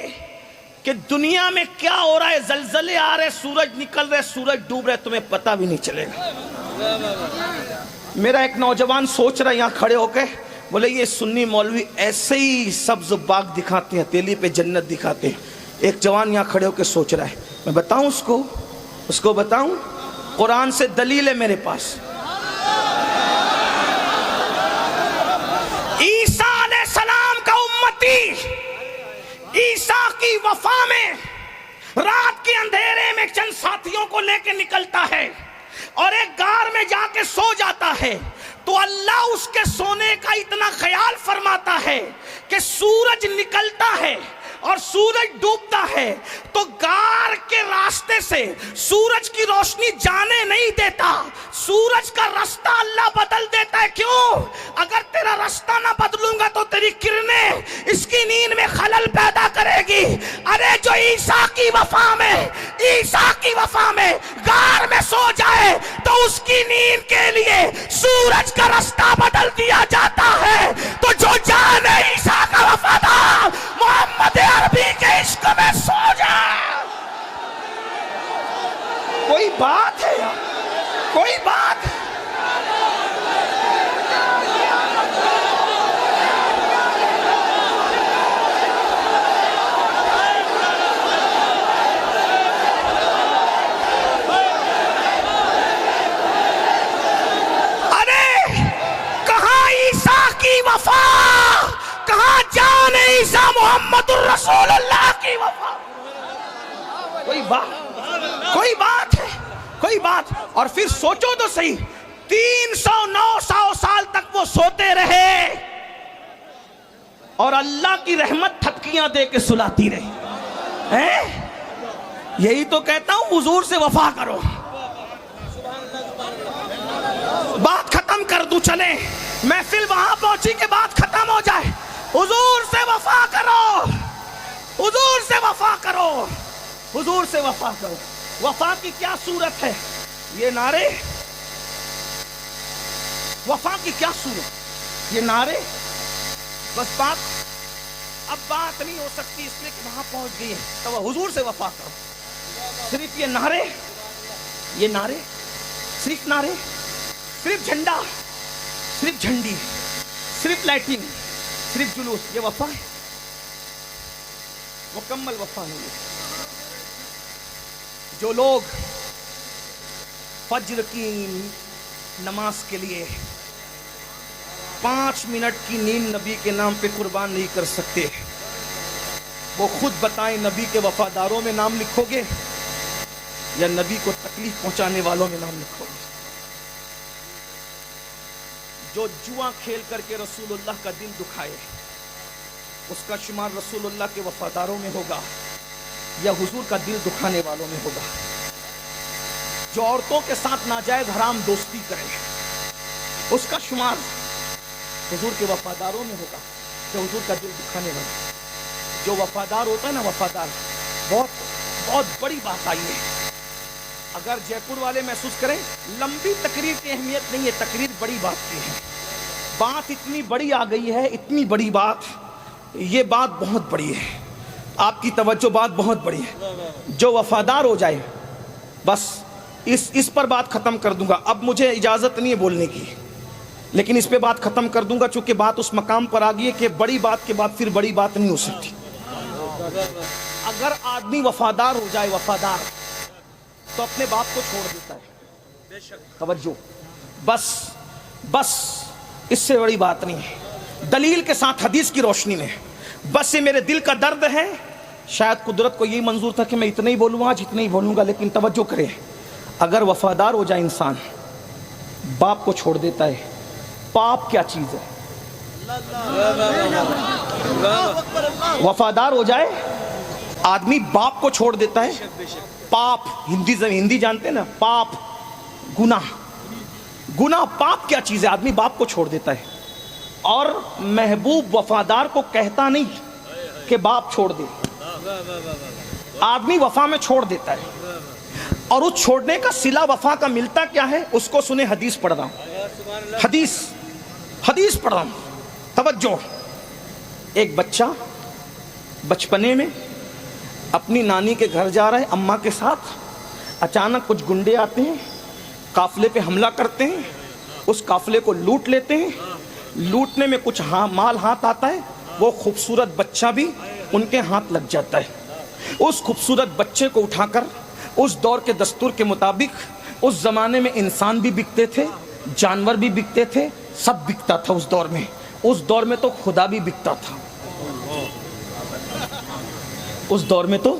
کہ دنیا میں کیا ہو رہا ہے، زلزلے آ رہے، سورج نکل رہے، سورج ڈوب رہے، تمہیں پتہ بھی نہیں چلے گا۔ میرا ایک نوجوان سوچ رہا ہے یہاں کھڑے ہو کے، بولے یہ سنی مولوی ایسے ہی سبز باغ دکھاتے ہیں، ہتھیلی پہ جنت دکھاتے ہیں۔ ایک جوان یہاں کھڑے ہو کے سوچ رہا ہے، میں بتاؤں اس کو بتاؤں، قرآن سے دلیل ہے میرے پاس۔ عیسیٰ علیہ السلام کا امتی عیسیٰ کی وفا میں رات کے اندھیرے میں چند ساتھیوں کو لے کے نکلتا ہے اور ایک غار میں جا کے سو جاتا ہے، تو اللہ اس کے سونے کا اتنا خیال فرماتا ہے کہ سورج نکلتا ہے اور سورج ڈوبتا ہے تو غار کے راستے سے سورج کی روشنی جانے نہیں دیتا، سورج کا راستہ اللہ بدل دیتا ہے۔ کیوں؟ اگر تیرا راستہ نہ بدلوں گا تو تیری کرنیں اس کی نیند میں خلل پیدا کرے گی۔ ارے جو عیسیٰ کی وفا میں غار میں سو جائے تو اس کی نیند کے لیے سورج کا راستہ بدل دیا جاتا ہے۔ تو جو جان عیسیٰ کا وفادار محمد عربی کے عشق میں سو جائے، کوئی بات ہے یار، کوئی بات ہے۔ کہاں جان عیسیٰ محمد الرسول اللہ کی وفا؟ کوئی بات ہے۔ اور پھر سوچو تو صحیح، 309 سال تک وہ سوتے رہے اور اللہ کی رحمت تھپکیاں دے کے سلاتی رہی۔ یہی تو کہتا ہوں حضور سے وفا کرو۔ بات ختم کر دوں، چلیں محفل وہاں پہنچی کہ بات ختم ہو جائے۔ حضور سے وفا کرو، حضور سے وفا کرو، حضور سے وفا کرو۔ وفا کی کیا صورت ہے؟ یہ نعرے، وفا کی کیا صورت؟ یہ نعرے، بس اب بات نہیں ہو سکتی اس لیے کہ وہاں پہنچ گئی ہے، تو حضور سے وفا کرو۔ صرف یہ نعرے، صرف نعرے، صرف جھنڈا، صرف جھنڈی، صرف لائٹنگ، صرف جلوس، یہ وفا ہے؟ مکمل وفا نہیں ہے۔ جو لوگ فجر کی نماز کے لیے 5 منٹ کی نیند نبی کے نام پہ قربان نہیں کر سکتے، وہ خود بتائیں نبی کے وفاداروں میں نام لکھو گے یا نبی کو تکلیف پہنچانے والوں میں نام لکھو گے؟ جو جوا کھیل کر کے رسول اللہ کا دل دکھائے اس کا شمار رسول اللہ کے وفاداروں میں ہوگا یا حضور کا دل دکھانے والوں میں ہوگا؟ جو عورتوں کے ساتھ ناجائز حرام دوستی کرے اس کا شمار حضور کے وفاداروں میں ہوگا یا حضور کا دل دکھانے والا؟ جو وفادار ہوتا ہے نا، وفادار، بہت بڑی بات آئی ہے۔ اگر جے پور والے محسوس کریں لمبی تقریر کی اہمیت نہیں ہے، تقریر بڑی بات کی ہے، بات اتنی بڑی آ گئی ہے، اتنی بڑی بات، یہ بات بہت بڑی ہے، آپ کی توجہ بات بہت بڑی ہے۔ جو وفادار ہو جائے، بس اس پر بات ختم کر دوں گا، اب مجھے اجازت نہیں ہے بولنے کی، لیکن اس پہ بات ختم کر دوں گا چونکہ بات اس مقام پر آ گئی ہے کہ بڑی بات کے بعد پھر بڑی بات نہیں ہو سکتی. اگر آدمی وفادار ہو جائے وفادار تو اپنے باپ کو چھوڑ دیتا ہے. توجہ, بس اس سے بڑی بات نہیں ہے. دلیل کے ساتھ حدیث کی روشنی میں بس یہ میرے دل کا درد ہے. شاید قدرت کو یہی منظور تھا کہ میں اتنا ہی بولوں آج, اتنا ہی بولوں گا, لیکن توجہ کرے, اگر وفادار ہو جائے انسان باپ کو چھوڑ دیتا ہے. پاپ کیا چیز ہے؟ وفادار ہو جائے آدمی باپ کو چھوڑ دیتا ہے. پاپ ہندی جانتے ہیں نا, پاپ گناہ پاپ کیا چیز ہے؟ آدمی باپ کو چھوڑ دیتا ہے. اور محبوب وفادار کو کہتا نہیں کہ باپ چھوڑ دے, آدمی وفا میں چھوڑ دیتا ہے. اور اس چھوڑنے کا صلہ وفا کا ملتا کیا ہے اس کو سنے. حدیث پڑھ رہا ہوں, حدیث پڑھ رہا ہوں. توجہ, ایک بچہ بچپنے میں اپنی نانی کے گھر جا رہا ہے اماں کے ساتھ. اچانک کچھ گنڈے آتے ہیں, قافلے پہ حملہ کرتے ہیں, اس قافلے کو لوٹ لیتے ہیں. لوٹنے میں کچھ مال ہاتھ آتا ہے, وہ خوبصورت بچہ بھی ان کے ہاتھ لگ جاتا ہے. اس خوبصورت بچے کو اٹھا کر اس دور کے دستور کے مطابق, اس زمانے میں انسان بھی بکتے تھے, جانور بھی بکتے تھے, سب بکتا تھا اس دور میں. اس دور میں تو خدا بھی بکتا تھا. اس دور میں تو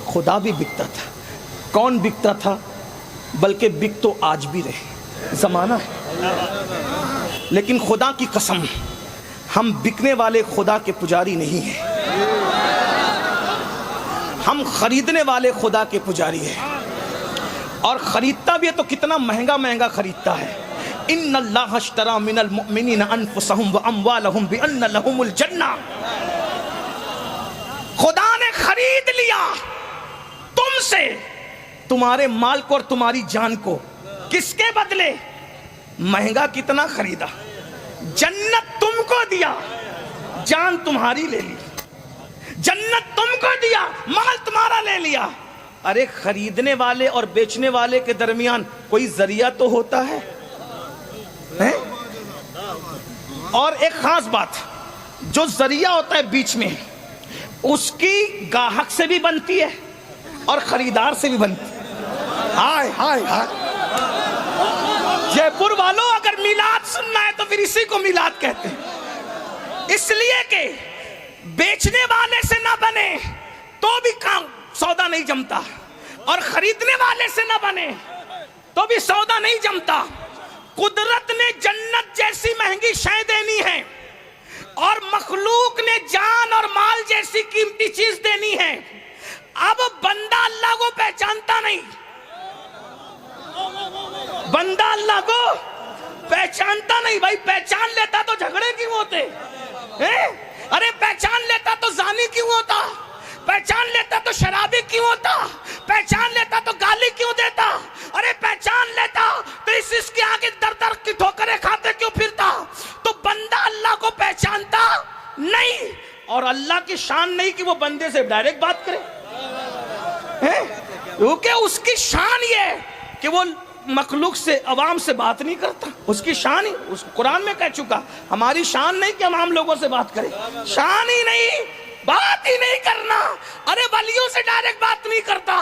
خدا بھی بکتا تھا. کون بکتا تھا؟ بلکہ بک تو آج بھی رہے, زمانہ ہے. لیکن خدا کی قسم ہم بکنے والے خدا کے پجاری نہیں ہیں, ہم خریدنے والے خدا کے پجاری ہیں. اور خریدتا بھی ہے تو کتنا مہنگا خریدتا ہے. ان اللہ اشترى من المؤمنین انفسهم واموالهم بان لهم الجنہ. خدا نے خرید لیا تم سے تمہارے مال کو اور تمہاری جان کو. کس کے بدلے؟ مہنگا کتنا خریدا, جنت تم کو دیا, جان تمہاری لے لی. جنت تم کو دیا, مال تمہارا لے لیا. ارے خریدنے والے اور بیچنے والے کے درمیان کوئی ذریعہ تو ہوتا ہے. اور ایک خاص بات, جو ذریعہ ہوتا ہے بیچ میں اس کی گاہک سے بھی بنتی ہے اور خریدار سے بھی بنتی ہے. ہائے ہائے ہائے, جے پور والوں اگر میلاد سننا ہے تو پھر اسی کو میلاد کہتے ہیں. اس لیے کہ بیچنے والے سے نہ بنے تو بھی کام سودا نہیں جمتا, اور خریدنے والے سے نہ بنے تو بھی سودا نہیں جمتا. قدرت نے جنت جیسی مہنگی شے دینی ہے اور مخلوق نے جان اور مال جیسی قیمتی چیز دینی ہے. اب بندہ اللہ کو پہچانتا نہیں, بندہ اللہ کو پہچانتا نہیں. بھائی پہچان لیتا تو جھگڑے کیوں ہوتے؟ ارے پہچان لیتا تو زانی کیوں ہوتا؟ پہچان لیتا تو شرابی کیوں ہوتا؟ پہچان لیتا تو گالی کیوں دیتا؟ ارے پہچان لیتا تو اس کے آگے در در کی ٹھوکریں کھاتے کیوں پھرتا؟ تو بندہ اللہ کو پہچانتا نہیں, اور اللہ کی شان نہیں کہ وہ بندے سے ڈائریکٹ بات کرے, کیونکہ اس کی شان یہ ہے کہ وہ مخلوق سے عوام سے بات نہیں کرتا. اس کی شان ہی, اس قرآن میں کہہ چکا, ہماری شان نہیں کہ ہم عام لوگوں سے بات کریں, شان ہی نہیں, بات ہی نہیں کرنا. ارے ولیوں سے ڈائریکٹ بات نہیں کرتا,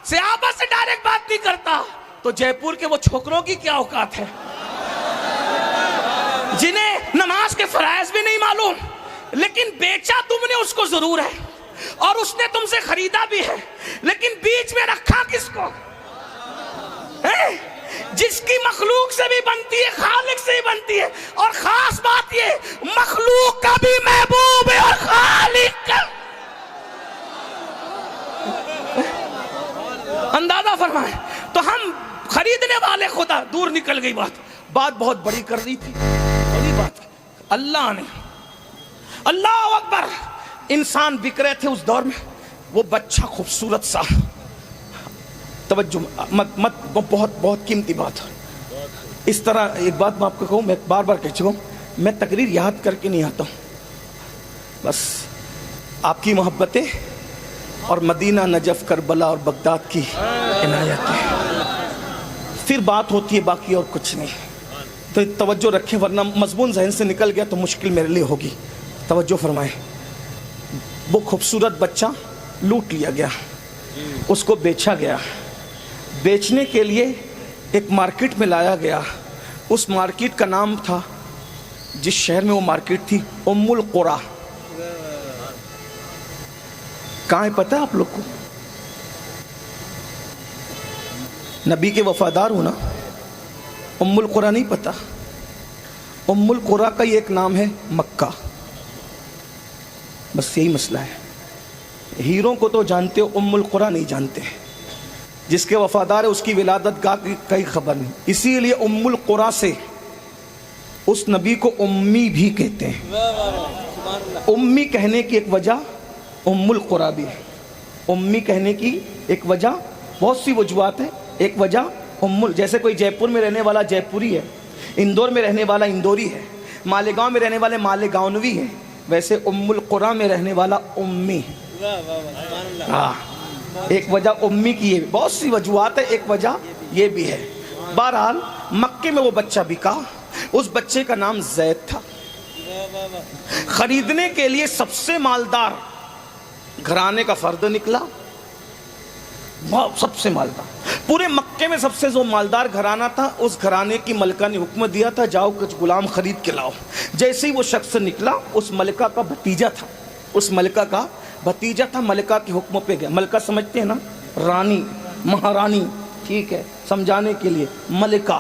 صحابہ سے ڈائریکٹ بات نہیں کرتا, تو جے پور کے وہ چھوکروں کی کیا اوقات ہے جنہیں نماز کے فرائض بھی نہیں معلوم, لیکن بیچا تم نے اس کو ضرور ہے اور اس نے تم سے خریدا بھی ہے, لیکن بیچ میں رکھا کس کو؟ جس کی مخلوق سے بھی بنتی ہے خالق سے بھی بنتی ہے. اور خاص بات یہ, مخلوق کا بھی محبوب ہے اور خالق کا. اندازہ فرمائیں. تو ہم خریدنے والے خدا, دور نکل گئی بات بہت بڑی کر رہی تھی, بڑی بات. اللہ نے, اللہ اکبر, انسان بک رہے تھے اس دور میں. وہ بچہ خوبصورت سا, توجہ مت بہت بہت قیمتی بات. اس طرح ایک بات میں آپ کو کہوں, میں بار بار کہہ چکا ہوں, میں تقریر یاد کر کے نہیں آتا ہوں, بس آپ کی محبتیں اور مدینہ, نجف, کربلا اور بغداد کی عنایت ہے. پھر بات ہوتی ہے باقی اور کچھ نہیں. تو توجہ رکھیں ورنہ مضمون ذہن سے نکل گیا تو مشکل میرے لیے ہوگی. توجہ فرمائیں. وہ خوبصورت بچہ لوٹ لیا گیا, اس کو بیچا گیا. بیچنے کے لیے ایک مارکیٹ میں لایا گیا. اس مارکیٹ کا نام تھا, جس شہر میں وہ مارکیٹ تھی, ام القریٰ. کہاں ہے پتہ ہے آپ لوگ کو؟ نبی کے وفادار ہونا. ام القریٰ نہیں پتہ؟ ام القریٰ کا یہ ایک نام ہے مکہ. بس یہی مسئلہ ہے. ہیروں کو تو جانتے ہو, ام القریٰ نہیں جانتے. جس کے وفادار ہے اس کی ولادت گاہ کی کئی خبر نہیں. اسی لیے ام القریٰ سے اس نبی کو امی بھی کہتے ہیں. امی کہنے کی ایک وجہ ام القریٰ بھی ہے. امی کہنے کی ایک وجہ, بہت سی وجوہات ہیں. ایک وجہ جیسے کوئی جے پور میں رہنے والا جے پوری ہے, اندور میں رہنے والا اندوری ہے, مالیگاؤں میں رہنے والے مالیگاؤنوی ہے, ویسے ام القریٰ میں رہنے والا امی. ہاں, ایک وجہ امی کی ہے. بہت سی وجوہات ہے, ایک وجہ یہ بھی ہے. بہرحال مکے میں وہ بچہ بکا. اس بچے کا نام زید تھا. خریدنے کے لیے سب سے مالدار گھرانے کا فرد نکلا. سب سے مالدار پورے مکے میں سب سے جو مالدار گھرانہ تھا, اس گھرانے کی ملکہ نے حکم دیا تھا جاؤ کچھ غلام خرید کے لاؤ. جیسے ہی وہ شخص نکلا, اس ملکہ کا بھتیجا تھا. اس ملکہ کا بھتیجا تھا, ملکہ کے حکم پہ گیا. ملکہ سمجھتے ہیں نا, رانی, مہارانی, ٹھیک ہے, سمجھانے کے لیے ملکہ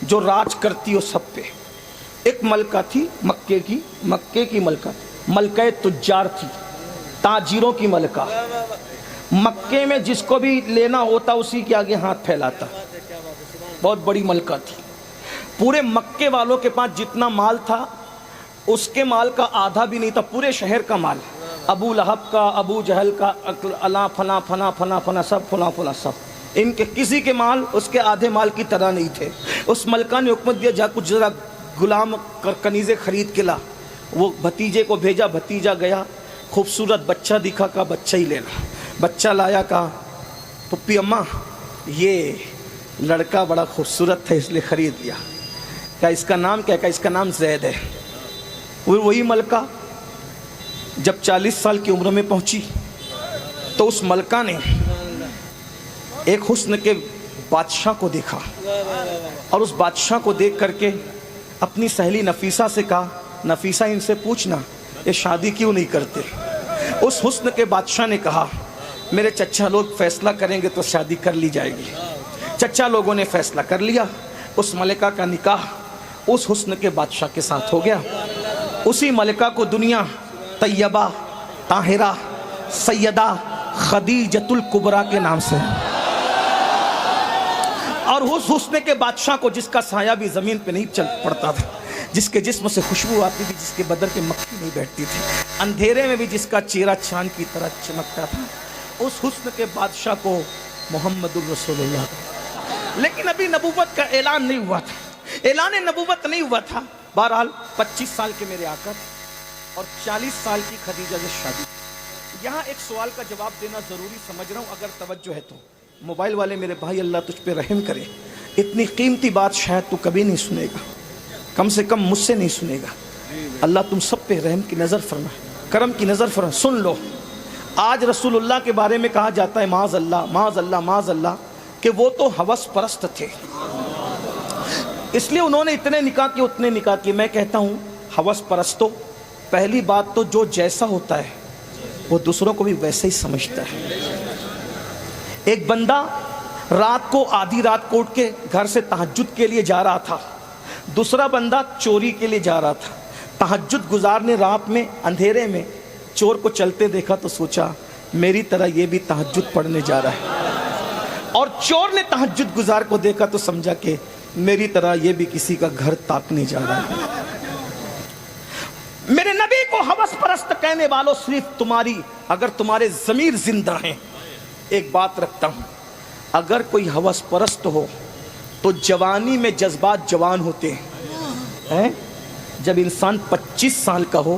جو راج کرتی ہو سب پہ. ایک ملکہ تھی مکے کی ملکہ, ملکہ تجار تھی, تاجروں کی ملکہ. مکے میں جس کو بھی لینا ہوتا اسی کے آگے ہاتھ پھیلاتا. بہت بڑی ملکہ تھی. پورے مکے والوں کے پاس جتنا مال تھا اس کے مال کا آدھا بھی نہیں تھا. پورے شہر کا مال, ابو لہب کا, ابو جہل کا, اللہ فنا فنا فنا فنا سب فنا فنا سب, ان کے کسی کے مال اس کے آدھے مال کی طرح نہیں تھے. اس ملکہ نے حکم دیا جا کچھ ذرا غلام کنیزیں خرید کے لا. وہ بھتیجے کو بھیجا, بھتیجا گیا, خوبصورت بچہ دکھا, کا بچہ ہی لینا. بچہ لایا, کہا پپی اماں یہ لڑکا بڑا خوبصورت تھا اس لیے خرید لیا. کہا اس کا نام کیا؟ کہا اس کا نام زید ہے. وہی ملکہ جب 40 سال کی عمر میں پہنچی تو اس ملکہ نے ایک حسن کے بادشاہ کو دیکھا, اور اس بادشاہ کو دیکھ کر کے اپنی سہیلی نفیسہ سے کہا, نفیسہ ان سے پوچھنا یہ شادی کیوں نہیں کرتے. اس حسن کے بادشاہ نے کہا میرے چچا لوگ فیصلہ کریں گے تو شادی کر لی جائے گی. چچا لوگوں نے فیصلہ کر لیا. اس ملکہ کا نکاح اس حسن کے بادشاہ کے ساتھ ہو گیا. اسی ملکہ کو دنیا طیبہ, طاہرہ, سیدہ خدیجۃ الکبریٰ کے نام سے, اور اس حسن کے بادشاہ کو جس کا سایہ بھی زمین پہ نہیں چل پڑتا تھا, جس کے جسم سے خوشبو آتی تھی, جس کے بدن پہ مکھی نہیں بیٹھتی تھی, اندھیرے میں بھی جس کا چہرہ چاند کی طرح چمکتا تھا, اس حسن کے بادشاہ کو محمد الرسول اللہ. لیکن ابھی نبوت کا اعلان نہیں ہوا تھا, اعلان نبوت نہیں ہوا تھا. بہرحال 25 سال کے میرے آقا اور 40 سال کی خدیجہ سے شادی. یہاں ایک سوال کا جواب دینا ضروری سمجھ رہا ہوں, اگر توجہ ہے تو. موبائل والے میرے بھائی, اللہ تجھ پہ رحم کرے. اتنی قیمتی بات شاید تو کبھی نہیں سنے گا, کم سے کم مجھ سے نہیں سنے گا. اللہ تم سب پہ رحم کی نظر فرمائے, کرم کی نظر فرمائے. سن لو, آج رسول اللہ کے بارے میں کہا جاتا ہے معاذ اللہ معاذ اللہ معاذ اللہ کہ وہ تو ہوس پرست تھے, اس لیے انہوں نے اتنے نکاح کیے اتنے نکاح کیے. میں کہتا ہوں ہوس پرستوں, پہلی بات تو جو جیسا ہوتا ہے وہ دوسروں کو بھی ویسے ہی سمجھتا ہے. ایک بندہ رات کو آدھی رات کو اٹھ کے گھر سے تہجد کے لیے جا رہا تھا, دوسرا بندہ چوری کے لیے جا رہا تھا. تہجد گزار نے رات میں اندھیرے میں چور کو چلتے دیکھا تو سوچا میری طرح یہ بھی تہجد پڑھنے جا رہا ہے, اور چور نے تہجد گزار کو دیکھا تو سمجھا کہ میری طرح یہ بھی کسی کا گھر تاکنے جا رہا ہے. میرے نبی کو ہوس پرست کہنے والوں, صرف تمہاری اگر تمہارے ضمیر زندہ ہیں, ایک بات رکھتا ہوں, اگر کوئی ہوس پرست ہو تو جوانی میں جذبات جوان ہوتے ہیں. جب انسان 25 سال کا ہو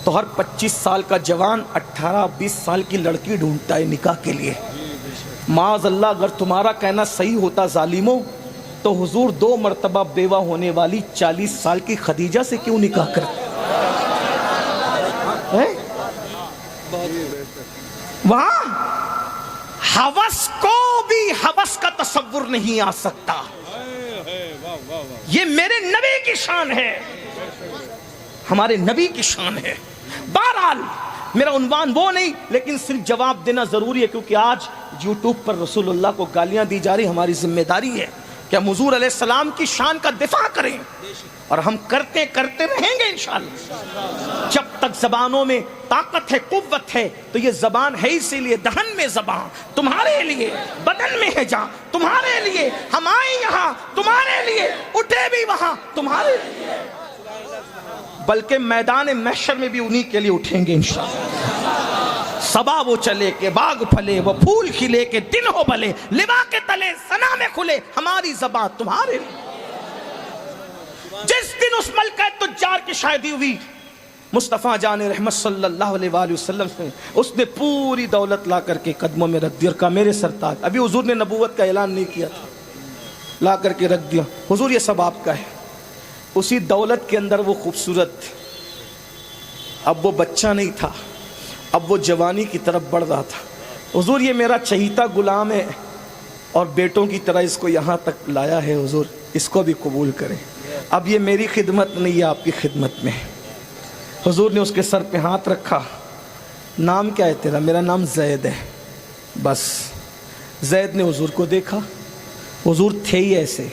تو ہر 25 سال کا جوان 18-20 سال کی لڑکی ڈھونڈتا ہے نکاح کے لیے. معاذ اللہ, اگر تمہارا کہنا صحیح ہوتا ظالموں تو حضور 2 مرتبہ بیوہ ہونے والی 40 سال کی خدیجہ سے کیوں نکاح کرتے ہیں؟ وہاں ہوس کو بھی ہوس کا تصور نہیں آ سکتا. یہ میرے نبی کی شان ہے, ہمارے نبی کی شان ہے. بہرحال میرا عنوان وہ نہیں, لیکن صرف جواب دینا ضروری ہے, کیونکہ آج یوٹیوب پر رسول اللہ کو گالیاں دی جا رہی. ہماری ذمہ داری ہے کہ ہم حضور علیہ السلام کی شان کا دفاع کریں, اور ہم کرتے رہیں گے انشاءاللہ. جب تک زبانوں میں طاقت ہے, قوت ہے, تو یہ زبان ہے اسی لیے دہن میں زبان تمہارے لیے, بدن میں ہے جان تمہارے لیے. ہم آئیں یہاں تمہارے لیے, اٹھے بھی وہاں تمہارے لیے, بلکہ میدان محشر میں بھی انہی کے لیے اٹھیں گے انشاءاللہ. صبا وہ چلے کہ باغ پھلے, وہ پھول کھلے کہ دن ہو بھلے, لوا کے تلے ثنا میں کھلے, ہماری زبان تمہارے لیے. جس دن اس ملکہ تجار کی شادی ہوئی مصطفیٰ جان رحمت صلی اللہ علیہ وآلہ وسلم سے, اس نے پوری دولت لا کر کے قدموں میں رکھ دی اور کہا میرے سرتاج, ابھی حضور نے نبوت کا اعلان نہیں کیا تھا, لا کر کے رکھ دیا, حضور یہ سب آپ کا ہے. اسی دولت کے اندر وہ خوبصورت تھی. اب وہ بچہ نہیں تھا, اب وہ جوانی کی طرف بڑھ رہا تھا. حضور یہ میرا چہیتا غلام ہے اور بیٹوں کی طرح اس کو یہاں تک لایا ہے, حضور اس کو بھی قبول کریں. اب یہ میری خدمت نہیں ہے, آپ کی خدمت میں. حضور نے اس کے سر پہ ہاتھ رکھا, نام کیا ہے تیرا؟ میرا نام زید ہے. بس زید نے حضور کو دیکھا, حضور تھے ہی ایسے,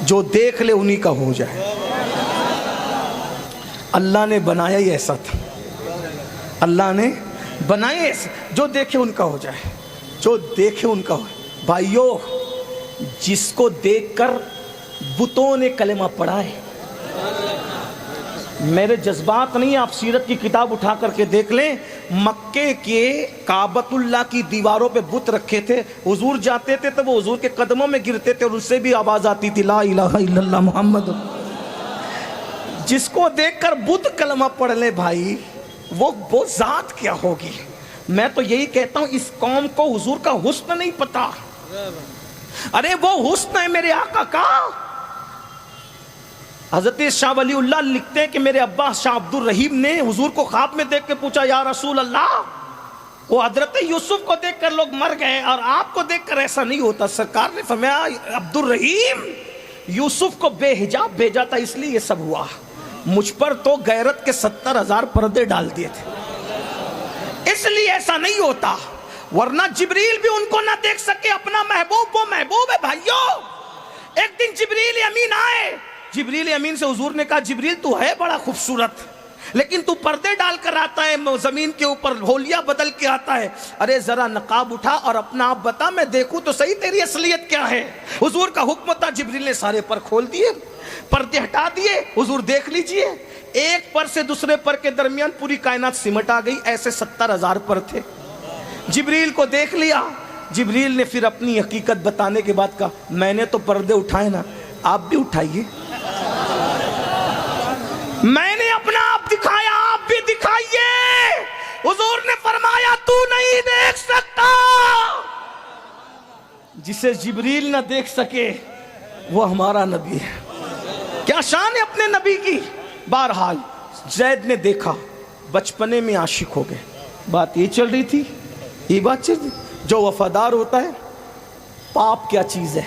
جو دیکھ لے انہی کا ہو جائے. اللہ نے بنایا ہی ایسا تھا, اللہ نے بنایا ایسا, جو دیکھے ان کا ہو جائے, جو دیکھے ان کا ہو. بھائیو, جس کو دیکھ کر بتوں نے کلمہ پڑھا ہے, میرے جذبات نہیں, آپ سیرت کی کتاب اٹھا کر کے دیکھ لیں. مکے کے کعبۃ اللہ کی دیواروں پہ بت رکھے تھے, حضور جاتے تھے تو وہ حضور کے قدموں میں گرتے تھے اور اس سے بھی آواز آتی تھی لا الہ الا اللہ محمد. جس کو دیکھ کر بت کلمہ پڑھ لے بھائی, وہ ذات کیا ہوگی. میں تو یہی کہتا ہوں, اس قوم کو حضور کا حسن نہیں پتا. ارے وہ حسن ہے میرے آقا کا. حضرت شاہ ولی اللہ لکھتے ہیں کہ میرے ابا شاہ عبد الرحیم نے حضور کو خواب میں دیکھ کے پوچھا یا رسول اللہ, وہ حضرت یوسف کو دیکھ کر لوگ مر گئے اور آپ کو دیکھ کر ایسا نہیں ہوتا. سرکار نے فرمایا عبد الرحیم یوسف کو بے حجاب بھیجا تھا, اس لیے یہ سب ہوا. مجھ پر تو غیرت کے 70,000 پردے ڈال دیے تھے, اس لیے ایسا نہیں ہوتا. ورنہ جبریل بھی ان کو نہ دیکھ سکے, اپنا محبوب وہ محبوب ہے بھائیو. ایک دن جبریل امین آئے, جبریل امین سے حضور نے کہا جبریل تو ہے بڑا خوبصورت, لیکن تو پردے ڈال کر آتا ہے, زمین کے اوپر ہولیاں بدل کے آتا ہے. ارے ذرا نقاب اٹھا اور اپنا آپ بتا, میں دیکھوں تو صحیح تیری اصلیت کیا ہے. حضور کا حکم تھا, جبریل نے سارے پر کھول دیے, پردے ہٹا دیے. حضور دیکھ لیجئے, ایک پر سے دوسرے پر کے درمیان پوری کائنات سمٹ آ گئی. ایسے 70,000 پر تھے. جبریل کو دیکھ لیا. جبریل نے پھر اپنی حقیقت بتانے کے بعد کہا میں نے تو پردے اٹھائے نا, آپ بھی اٹھائیے. میں نے اپنا آپ دکھایا, آپ بھی دکھائیے. حضور نے فرمایا تو نہیں دیکھ سکتا, جسے جبریل نہ دیکھ سکے وہ ہمارا نبی ہے. کیا شان ہے اپنے نبی کی. بہرحال زید نے دیکھا, بچپنے میں عاشق ہو گئے. بات یہ چل رہی تھی, یہ بات چل رہی. جو وفادار ہوتا ہے, باپ کیا چیز ہے,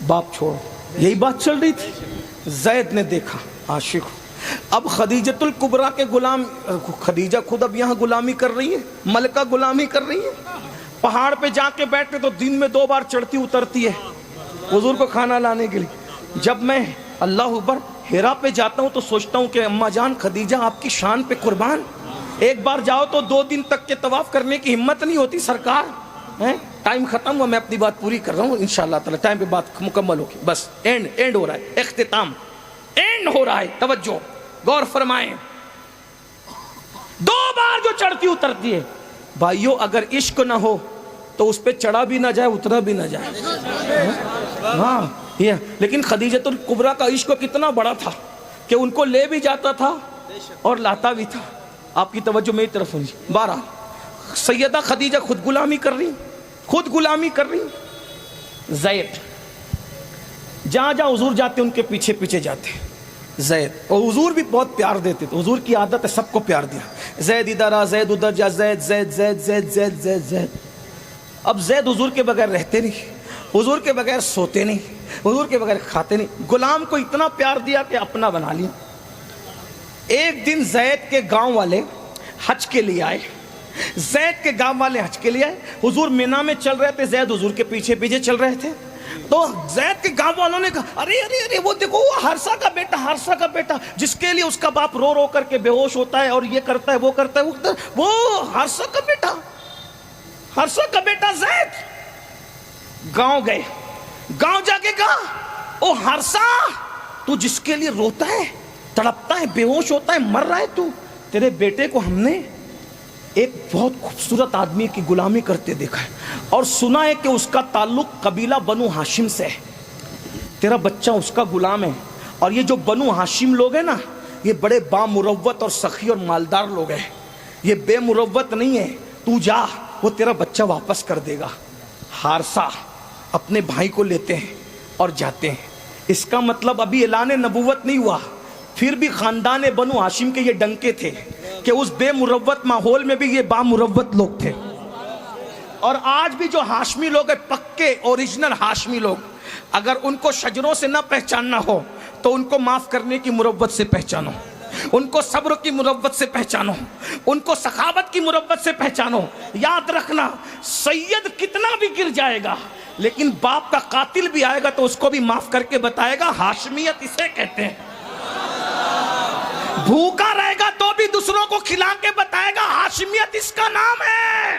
باپ چھوڑو, یہی بات چل رہی تھی. زید نے دیکھا, عاشق ہو. اب خدیجۃ الکبریٰ کے غلام, خدیجہ خود اب یہاں غلامی کر رہی ہے, ملکہ غلامی کر رہی ہے. پہاڑ پہ جا کے بیٹھتے تو دن میں 2 بار چڑھتی اترتی ہے حضور کو کھانا لانے کے لیے. جب میں اللہ اکبر ہیرا پہ جاتا ہوں تو سوچتا ہوں کہ اماں جان خدیجہ آپ کی شان پہ قربان, ایک بار جاؤ تو 2 دن تک کے طواف کرنے کی ہمت نہیں ہوتی. سرکار ٹائم ختم ہوا, میں اپنی بات پوری کر رہا ہوں, انشاءاللہ تعالی ٹائم پہ بات مکمل ہوگی. بس اینڈ ہو رہا ہے, اختتام اینڈ ہو رہا ہے. توجہ غور فرمائیں. 2 بار جو چڑھتی اترتی ہے بھائیو, اگر عشق نہ ہو تو اس پہ چڑھا بھی نہ جائے, اترا بھی نہ جائے. ہاں لیکن خدیجۃ الکبریٰ کا عشق کتنا بڑا تھا کہ ان کو لے بھی جاتا تھا اور لاتا بھی تھا. آپ کی توجہ میری طرف ہوئی. 12 سیدہ خدیجہ خود غلامی کر رہی, خود غلامی کر رہی. زید جہاں جہاں حضور جاتے ان کے پیچھے پیچھے جاتے زید, اور حضور بھی بہت پیار دیتے تھے, حضور کی عادت ہے سب کو پیار دیا, زید ادھر آ, زید ادھر جا, زید زید زید زید زید زید زید. اب زید حضور کے بغیر رہتے نہیں, حضور کے بغیر سوتے نہیں, حضور کے بغیر کھاتے نہیں, غلام کو اتنا پیار دیا کہ اپنا بنا لیا. ایک دن زید کے گاؤں والے حج کے لیے آئے, زید کے گاؤں والے حج کے لیے آئے, حضور مینا میں چل رہے تھے, زید حضور کے پیچھے پیچھے چل رہے تھے. تو زید کے گاؤں والوں نے کہا ارے ارے ارے وہ دیکھو وہ حارثہ کا بیٹا, حارثہ کا بیٹا جس کے لیے اس کا باپ رو رو کر کے بے ہوش ہوتا ہے اور یہ کرتا ہے وہ کرتا ہے, وہ حارثہ کا بیٹا, حارثہ کا بیٹا زید. گاؤں گئے, گاؤں جا کے کہا او حارثہ تو جس کے لیے روتا ہے, تڑپتا ہے, بے ہوش ہوتا ہے, مر رہا ہے, تو تیرے بیٹے کو ہم نے ایک بہت خوبصورت آدمی کی غلامی کرتے دیکھا ہے اور سنا ہے کہ اس کا تعلق قبیلہ بنو ہاشم سے ہے, تیرا بچہ اس کا غلام ہے. اور یہ جو بنو ہاشم لوگ ہیں نا یہ بڑے بامروت اور سخی اور مالدار لوگ ہیں, یہ بے مروت نہیں ہے, تو جا وہ تیرا بچہ واپس کر دے گا. حارثہ اپنے بھائی کو لیتے ہیں اور جاتے ہیں. اس کا مطلب ابھی اعلان نبوت نہیں ہوا, پھر بھی خاندان بنو ہاشم کے یہ ڈنکے تھے کہ اس بے مروت ماحول میں بھی یہ بامروت لوگ تھے. اور آج بھی جو ہاشمی لوگ ہیں پکے اوریجنل ہاشمی لوگ, اگر ان کو شجروں سے نہ پہچاننا ہو تو ان کو معاف کرنے کی مروت سے پہچانو, ان کو صبر کی مروت سے پہچانو, ان کو سخاوت کی مروت سے پہچانو. یاد رکھنا سید کتنا بھی گر جائے گا لیکن باپ کا قاتل بھی آئے گا تو اس کو بھی معاف کر کے بتائے گا ہاشمیت اسے کہتے ہیں. بھوکا رہے گا تو بھی دوسروں کو کھلا کے بتائے گا ہاشمیت اس کا نام ہے.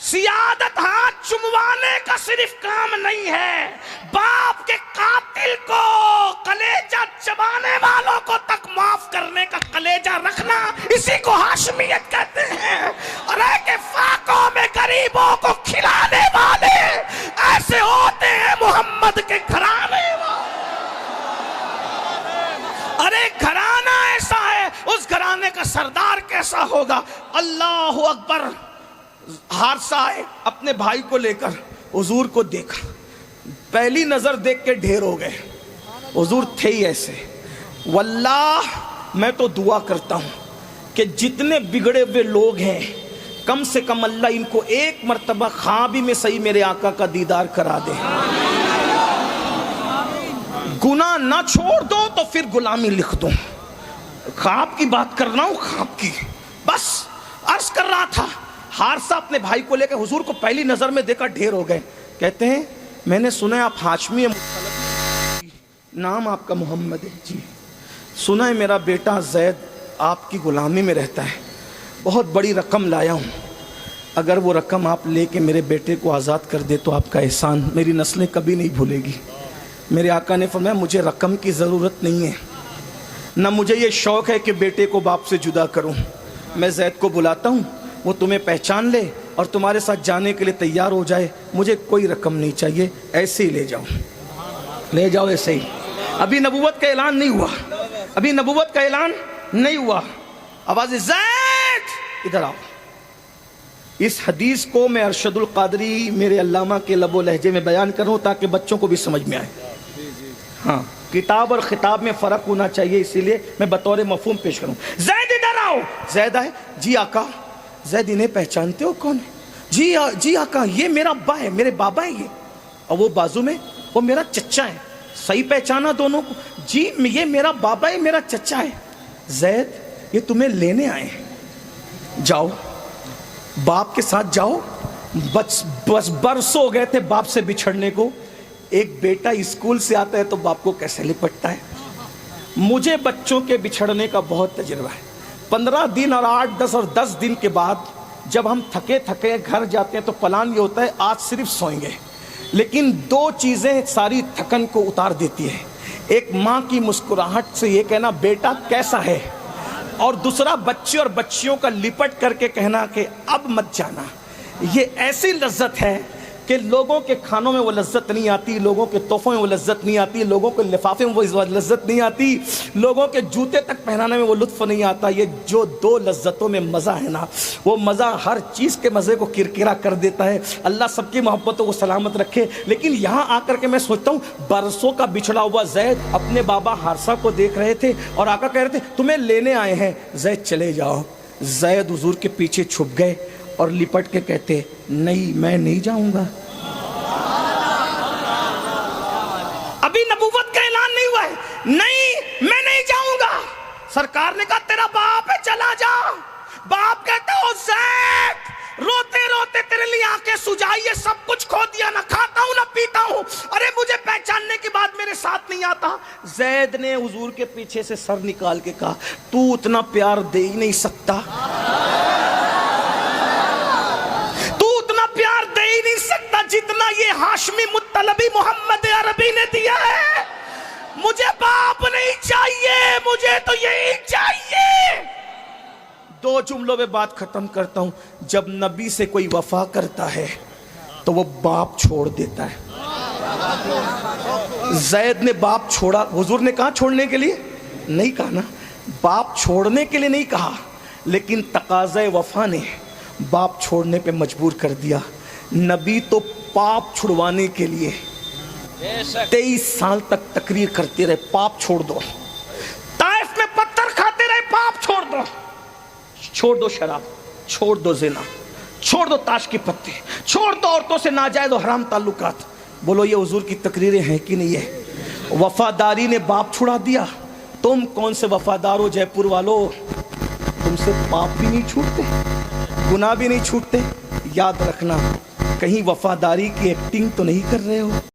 سیادت ہاتھ چموانے کا صرف کام نہیں ہے, باپ کے قاتل کو کلیجہ چبانے والوں کو تک معاف کرنے کا کلیجہ رکھنا اسی کو ہاشمیت کہتے ہیں. ارے کہ فاقوں میں غریبوں کو کھلانے والے ایسے ہوتے ہیں محمد کے گھرانے والے. ارے گھرانہ ایسا ہے, اس گھرانے کا سردار کیسا ہوگا. اللہ اکبر. حارثہ آئے اپنے بھائی کو لے کر, حضور کو دیکھا, پہلی نظر دیکھ کے ڈھیر ہو گئے. حضور تھے ہی ایسے. واللہ میں تو دعا کرتا ہوں کہ جتنے بگڑے ہوئے لوگ ہیں کم سے کم اللہ ان کو ایک مرتبہ خواب میں صحیح میرے آقا کا دیدار کرا دے. گناہ نہ چھوڑ دو تو پھر غلامی لکھ دو. خواب کی بات کر رہا ہوں, خواب کی بس عرض کر رہا تھا. حارثہ اپنے بھائی کو لے کے حضور کو پہلی نظر میں دیکھا ڈھیر ہو گئے. کہتے ہیں میں نے سنا ہے آپ ہاشمی ہیں, نام آپ کا محمد ہے. جی سنا ہے میرا بیٹا زید آپ کی غلامی میں رہتا ہے, بہت بڑی رقم لایا ہوں, اگر وہ رقم آپ لے کے میرے بیٹے کو آزاد کر دے تو آپ کا احسان میری نسلیں کبھی نہیں بھولے گی. میرے آقا نے فرمایا مجھے رقم کی ضرورت نہیں ہے, نہ مجھے یہ شوق ہے کہ بیٹے کو باپ سے جدا کروں. میں زید کو بلاتا ہوں, وہ تمہیں پہچان لے اور تمہارے ساتھ جانے کے لیے تیار ہو جائے, مجھے کوئی رقم نہیں چاہیے, ایسے ہی لے جاؤ, لے جاؤ ایسے ہی. ابھی نبوت کا اعلان نہیں ہوا, ابھی نبوت کا اعلان نہیں ہوا. آواز زید ادھر آؤ. اس حدیث کو میں ارشد القادری میرے علامہ کے لب و لہجے میں بیان کروں تاکہ بچوں کو بھی سمجھ میں آئے. ہاں کتاب اور خطاب میں فرق ہونا چاہیے, اسی لیے میں بطور مفہوم پیش کروں. زید ادھر آؤ. زید آئے. جی آقا. زید انہیں پہچانتے ہو کون ہے؟ جی آقا یہ میرا ابا ہے, میرے بابا ہے یہ, اور وہ بازو میں وہ میرا چچا ہے. صحیح پہچانا دونوں کو؟ جی یہ میرا بابا ہے, میرا چچا ہے. زید یہ تمہیں لینے آئے ہیں, جاؤ باپ کے ساتھ جاؤ. بس برسوں ہو گئے تھے باپ سے بچھڑنے کو. ایک بیٹا اسکول سے آتا ہے تو باپ کو کیسے لپٹتا ہے. مجھے بچوں کے بچھڑنے کا بہت تجربہ ہے. 15 دن اور 8, 10 اور 10 دن کے بعد جب ہم تھکے گھر جاتے ہیں تو پلان یہ ہوتا ہے آج صرف سوئیں گے. لیکن 2 چیزیں ساری تھکن کو اتار دیتی ہے. ایک ماں کی مسکراہٹ سے یہ کہنا بیٹا کیسا ہے, اور دوسرا بچے اور بچیوں کا لپٹ کر کے کہنا کہ اب مت جانا. یہ ایسی لذت ہے کہ لوگوں کے کھانوں میں وہ لذت نہیں آتی, لوگوں کے تحفوں میں وہ لذت نہیں آتی, لوگوں کے لفافے میں وہ لذت نہیں آتی, لوگوں کے جوتے تک پہنانے میں وہ لطف نہیں آتا. یہ جو دو لذتوں میں مزہ ہے نا, وہ مزہ ہر چیز کے مزے کو کرکرا کر دیتا ہے. اللہ سب کی محبتوں کو سلامت رکھے. لیکن یہاں آ کر کے میں سوچتا ہوں, برسوں کا بچھڑا ہوا زید اپنے بابا حارثہ کو دیکھ رہے تھے اور آقا کہہ رہے تھے تمہیں لینے آئے ہیں, زید چلے جاؤ. زید حضور کے پیچھے چھپ گئے اور لپٹ کے کہتے نہیں میں نہیں جاؤں گا. ابھی نبوت کا اعلان نہیں ہوا ہے, نہیں میں نہیں جاؤں گا. سرکار نے کہا تیرا باپ ہے چلا جا. باپ کہتے ہو زید روتے روتے تیرے لیے آنکھیں سجائیے, سب کچھ کھو دیا, نہ کھاتا ہوں نہ پیتا ہوں, ارے مجھے پہچاننے کے بعد میرے ساتھ نہیں آتا. زید نے حضور کے پیچھے سے سر نکال کے کہا تو اتنا پیار دے ہی نہیں سکتا, تو اتنا پیار دے ہی نہیں سکتا جتنا یہ ہاشمی مطلبی محمد عربی نے دیا ہے. مجھے باپ نہیں چاہیے, مجھے تو یہی چاہیے. دو جملوں میں بات ختم کرتا ہوں. جب نبی سے کوئی وفا کرتا ہے تو وہ باپ چھوڑ دیتا ہے. زید نے باپ چھوڑا, حضور نے کہا چھوڑنے کے لیے نہیں کہا نا, باپ چھوڑنے کے لیے نہیں کہا, لیکن تقاضۂ وفا نے باپ چھوڑنے پہ مجبور کر دیا. نبی تو پاپ چھڑوانے کے لیے 23 سال تک تقریر کرتے رہے, پاپ چھوڑ دو. طائف میں پتھر کھاتے رہے, پاپ چھوڑ دو. چھوڑ دو شراب, چھوڑ دو زنا, چھوڑ دو تاش کی پتے, چھوڑ دو عورتوں سے ناجائز و حرام تعلقات. بولو یہ حضور کی تقریریں ہیں کہ نہیں ہے؟ وفاداری نے باپ چھڑا دیا. تم کون سے وفادار ہو جے پور والو, تم سے پاپ بھی نہیں چھوٹتے, گناہ بھی نہیں چھوٹتے. یاد رکھنا کہیں وفاداری کی ایکٹنگ تو نہیں کر رہے ہو.